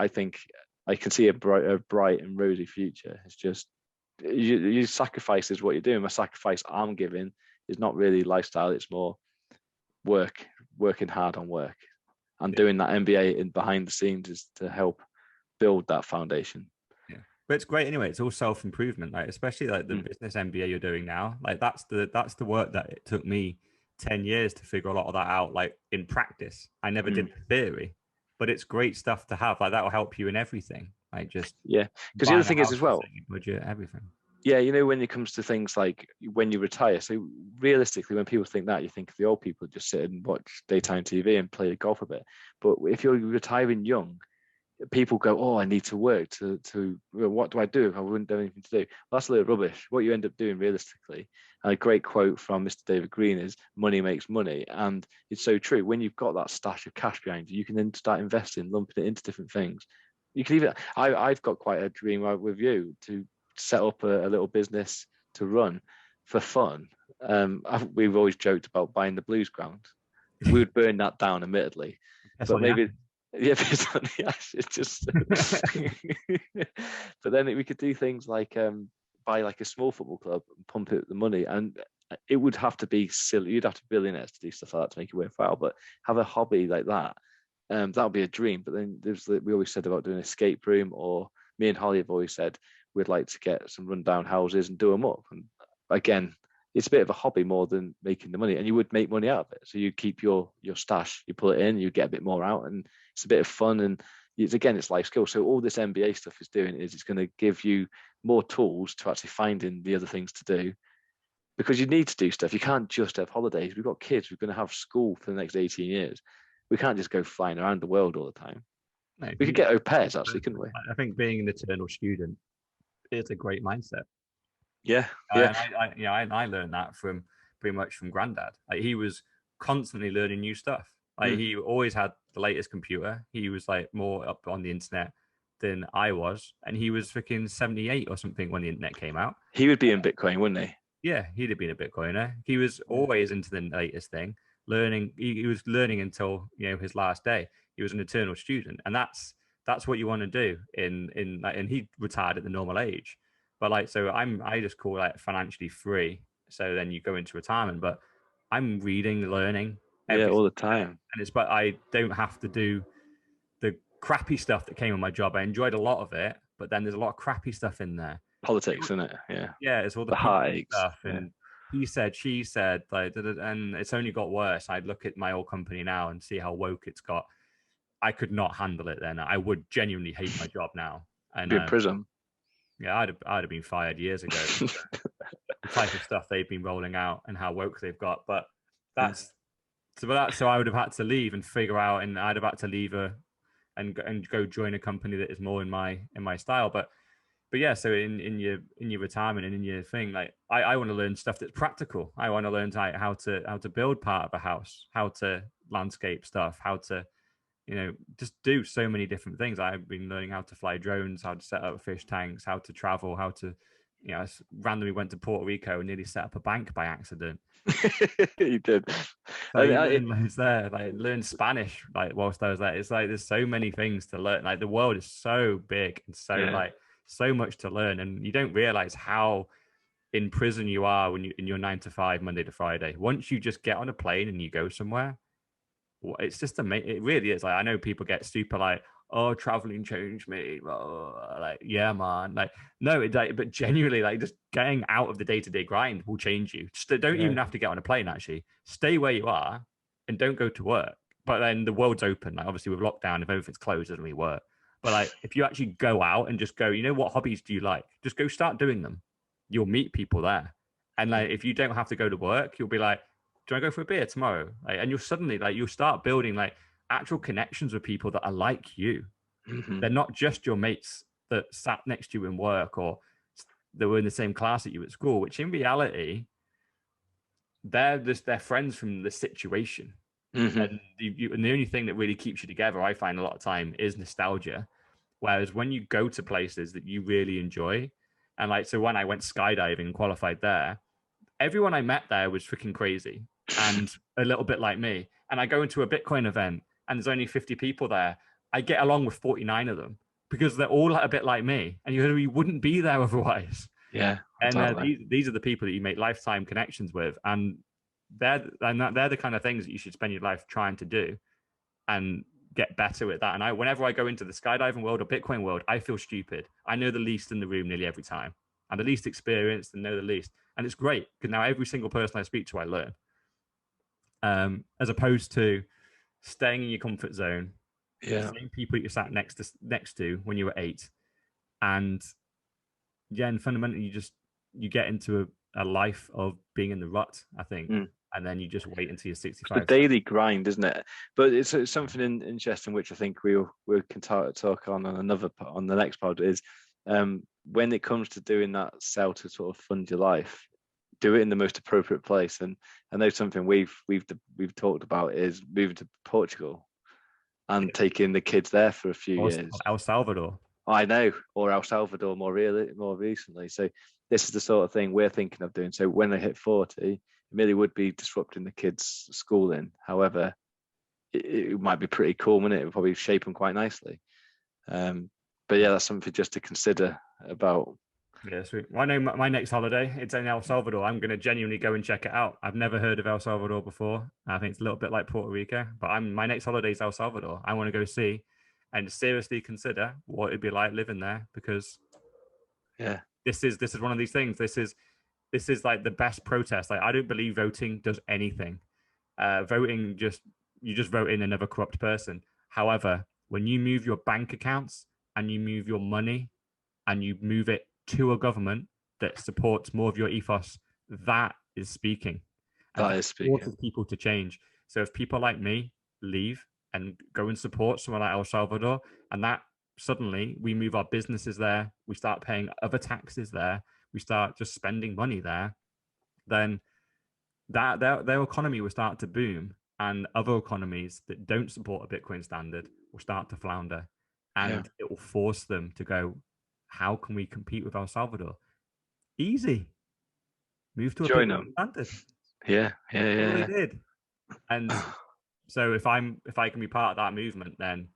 Speaker 2: think I can see a bright and rosy future. It's just you sacrifice is what you're doing. My sacrifice I'm giving is not really lifestyle. It's more working hard on work, and doing that MBA in behind the scenes is to help build that foundation.
Speaker 1: Yeah, but it's great anyway. It's all self-improvement, like especially like the business MBA you're doing now. Like that's the work that it took me 10 years to figure a lot of that out, like in practice. I never did the theory, but it's great stuff to have. Like that will help you in everything. Like just
Speaker 2: because the other thing is as well,
Speaker 1: budget, everything.
Speaker 2: Yeah, when it comes to things like when you retire. So realistically, when people think that, you think of the old people just sit and watch daytime TV and play golf a bit. But if you're retiring young, people go, "Oh, I need to work to what do I do if I wouldn't have anything to do?" Well, that's a little rubbish. What you end up doing realistically, and a great quote from Mr. David Green is, "Money makes money," and it's so true. When you've got that stash of cash behind you, you can then start investing, lumping it into different things. You can even. I've got quite a dream with you to set up a little business to run for fun. We've always joked about buying the blues ground. We would burn that down, admittedly, but maybe. Based on the ash, it's just. But then we could do things like buy like a small football club and pump it the money, and it would have to be silly. You'd have to be billionaires to do stuff like that to make it worthwhile. But have a hobby like that, that would be a dream. But then we always said about doing an escape room, or me and Holly have always said we'd like to get some rundown houses and do them up. And again, it's a bit of a hobby more than making the money, and you would make money out of it. So you keep your stash, you pull it in, you get a bit more out, and it's a bit of fun. And it's life skills. So all this MBA stuff is doing is it's going to give you more tools to actually finding the other things to do, because you need to do stuff. You can't just have holidays. We've got kids. We're going to have school for the next 18 years. We can't just go flying around the world all the time. No, we could get au pairs, actually, couldn't we?
Speaker 1: I think being an eternal student is a great mindset.
Speaker 2: Yeah.
Speaker 1: I learned that from pretty much from Granddad. Like he was constantly learning new stuff. Like he always had the latest computer. He was like more up on the internet than I was, and he was freaking 78 or something when the internet came out.
Speaker 2: He would be in Bitcoin, wouldn't he?
Speaker 1: Yeah, he'd have been a Bitcoiner. He was always into the latest thing, learning. He was learning until his last day. He was an eternal student, and that's what you want to do. And he retired at the normal age, but I just call it financially free. So then you go into retirement, but I'm reading, learning,
Speaker 2: all the time.
Speaker 1: And but I don't have to do the crappy stuff that came on my job. I enjoyed a lot of it, but then there's a lot of crappy stuff in there.
Speaker 2: Politics, isn't it?
Speaker 1: Yeah, it's all the
Speaker 2: heartaches
Speaker 1: stuff, and he said, she said, and it's only got worse. I'd look at my old company now and see how woke it's got. I could not handle it then. I would genuinely hate my job now. And
Speaker 2: be in prison.
Speaker 1: Yeah, I'd have been fired years ago. The type of stuff they've been rolling out and how woke they've got. But so I would have had to leave and figure out, and I'd have had to leave and go join a company that is more in my style. But yeah, so in your retirement and in your thing, like I want to learn stuff that's practical. I want to learn how to build part of a house, how to landscape stuff, how to just do so many different things. I've been learning how to fly drones, how to set up fish tanks, how to travel, how to, I randomly went to Puerto Rico and nearly set up a bank by accident.
Speaker 2: You did.
Speaker 1: So learn Spanish, whilst I was there. It's there's so many things to learn. The world is so big and so so much to learn. And you don't realize how in prison you are when in your 9 to 5, Monday to Friday. Once you just get on a plane and you go somewhere, it's just amazing. It really is. I know people get super oh, traveling changed me. Yeah, man. No, but genuinely, just getting out of the day-to-day grind will change you. Just don't even have to get on a plane, actually. Stay where you are and don't go to work. But then the world's open. Obviously with lockdown, if everything's closed, it doesn't really work. But if you actually go out and just go, what hobbies do you like? Just go start doing them. You'll meet people there. And if you don't have to go to work, you'll be like, do I go for a beer tomorrow? And you'll suddenly you'll start building actual connections with people that are like you. Mm-hmm. They're not just your mates that sat next to you in work or they were in the same class at you at school, which in reality, they're friends from the situation. And and the only thing that really keeps you together, I find a lot of time, is nostalgia. Whereas when you go to places that you really enjoy, and like, so when I went skydiving and qualified there, everyone I met there was freaking crazy and a little bit like me. And I go into a Bitcoin event and there's only 50 people there. I get along with 49 of them because they're all a bit like me, and you wouldn't be there otherwise.
Speaker 2: Yeah,
Speaker 1: And
Speaker 2: totally.
Speaker 1: these are the people that you make lifetime connections with, and they're the kind of things that you should spend your life trying to do and get better at that. And whenever I go into the skydiving world or Bitcoin world, I feel stupid. I know the least in the room nearly every time. I'm the least experienced and know the least, and it's great because now every single person I speak to, I learn. As opposed to staying in your comfort zone, the same people you sat next to when you were 8, and and fundamentally you get into a life of being in the rut, I think. And then you just wait until you're 65.
Speaker 2: It's a daily grind, isn't it? But it's something interesting which I think we can talk on the next pod is when it comes to doing that sell to sort of fund your life, do it in the most appropriate place. And I know something we've talked about is moving to Portugal and taking the kids there for a few years.
Speaker 1: El Salvador.
Speaker 2: I know, or El Salvador more recently. So this is the sort of thing we're thinking of doing. So when they hit 40, it really would be disrupting the kids' schooling. However, it might be pretty cool, wouldn't it? It would probably shape them quite nicely. But yeah, that's something just to consider about.
Speaker 1: Yeah, sweet. Well, I know my next holiday, it's in El Salvador. I'm going to genuinely go and check it out. I've never heard of El Salvador before. I think it's a little bit like Puerto Rico, but my next holiday is El Salvador. I want to go see and seriously consider what it'd be like living there, because this is one of these things. This is like the best protest. Like, I don't believe voting does anything. Voting you just vote in another corrupt person. However, when you move your bank accounts and you move your money and you move it to a government that supports more of your ethos, that is speaking.
Speaker 2: That is speaking.
Speaker 1: Forces people to change. So if people like me leave and go and support someone like El Salvador, and that suddenly we move our businesses there, we start paying other taxes there, we start just spending money there, then that their economy will start to boom, and other economies that don't support a Bitcoin standard will start to flounder, and it will force them to go, how can we compete with El Salvador? Easy. Move to a Bitcoin standard.
Speaker 2: Yeah.
Speaker 1: They did. And so if I can be part of that movement, then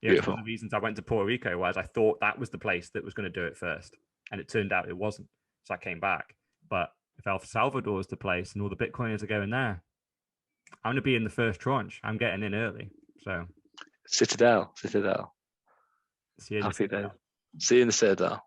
Speaker 1: it's one of the reasons I went to Puerto Rico, whereas I thought that was the place that was going to do it first, and it turned out it wasn't. So I came back. But if El Salvador is the place and all the Bitcoiners are going there, I'm going to be in the first tranche. I'm getting in early. So
Speaker 2: Citadel.
Speaker 1: See you
Speaker 2: Happy day. See you in the Citadel.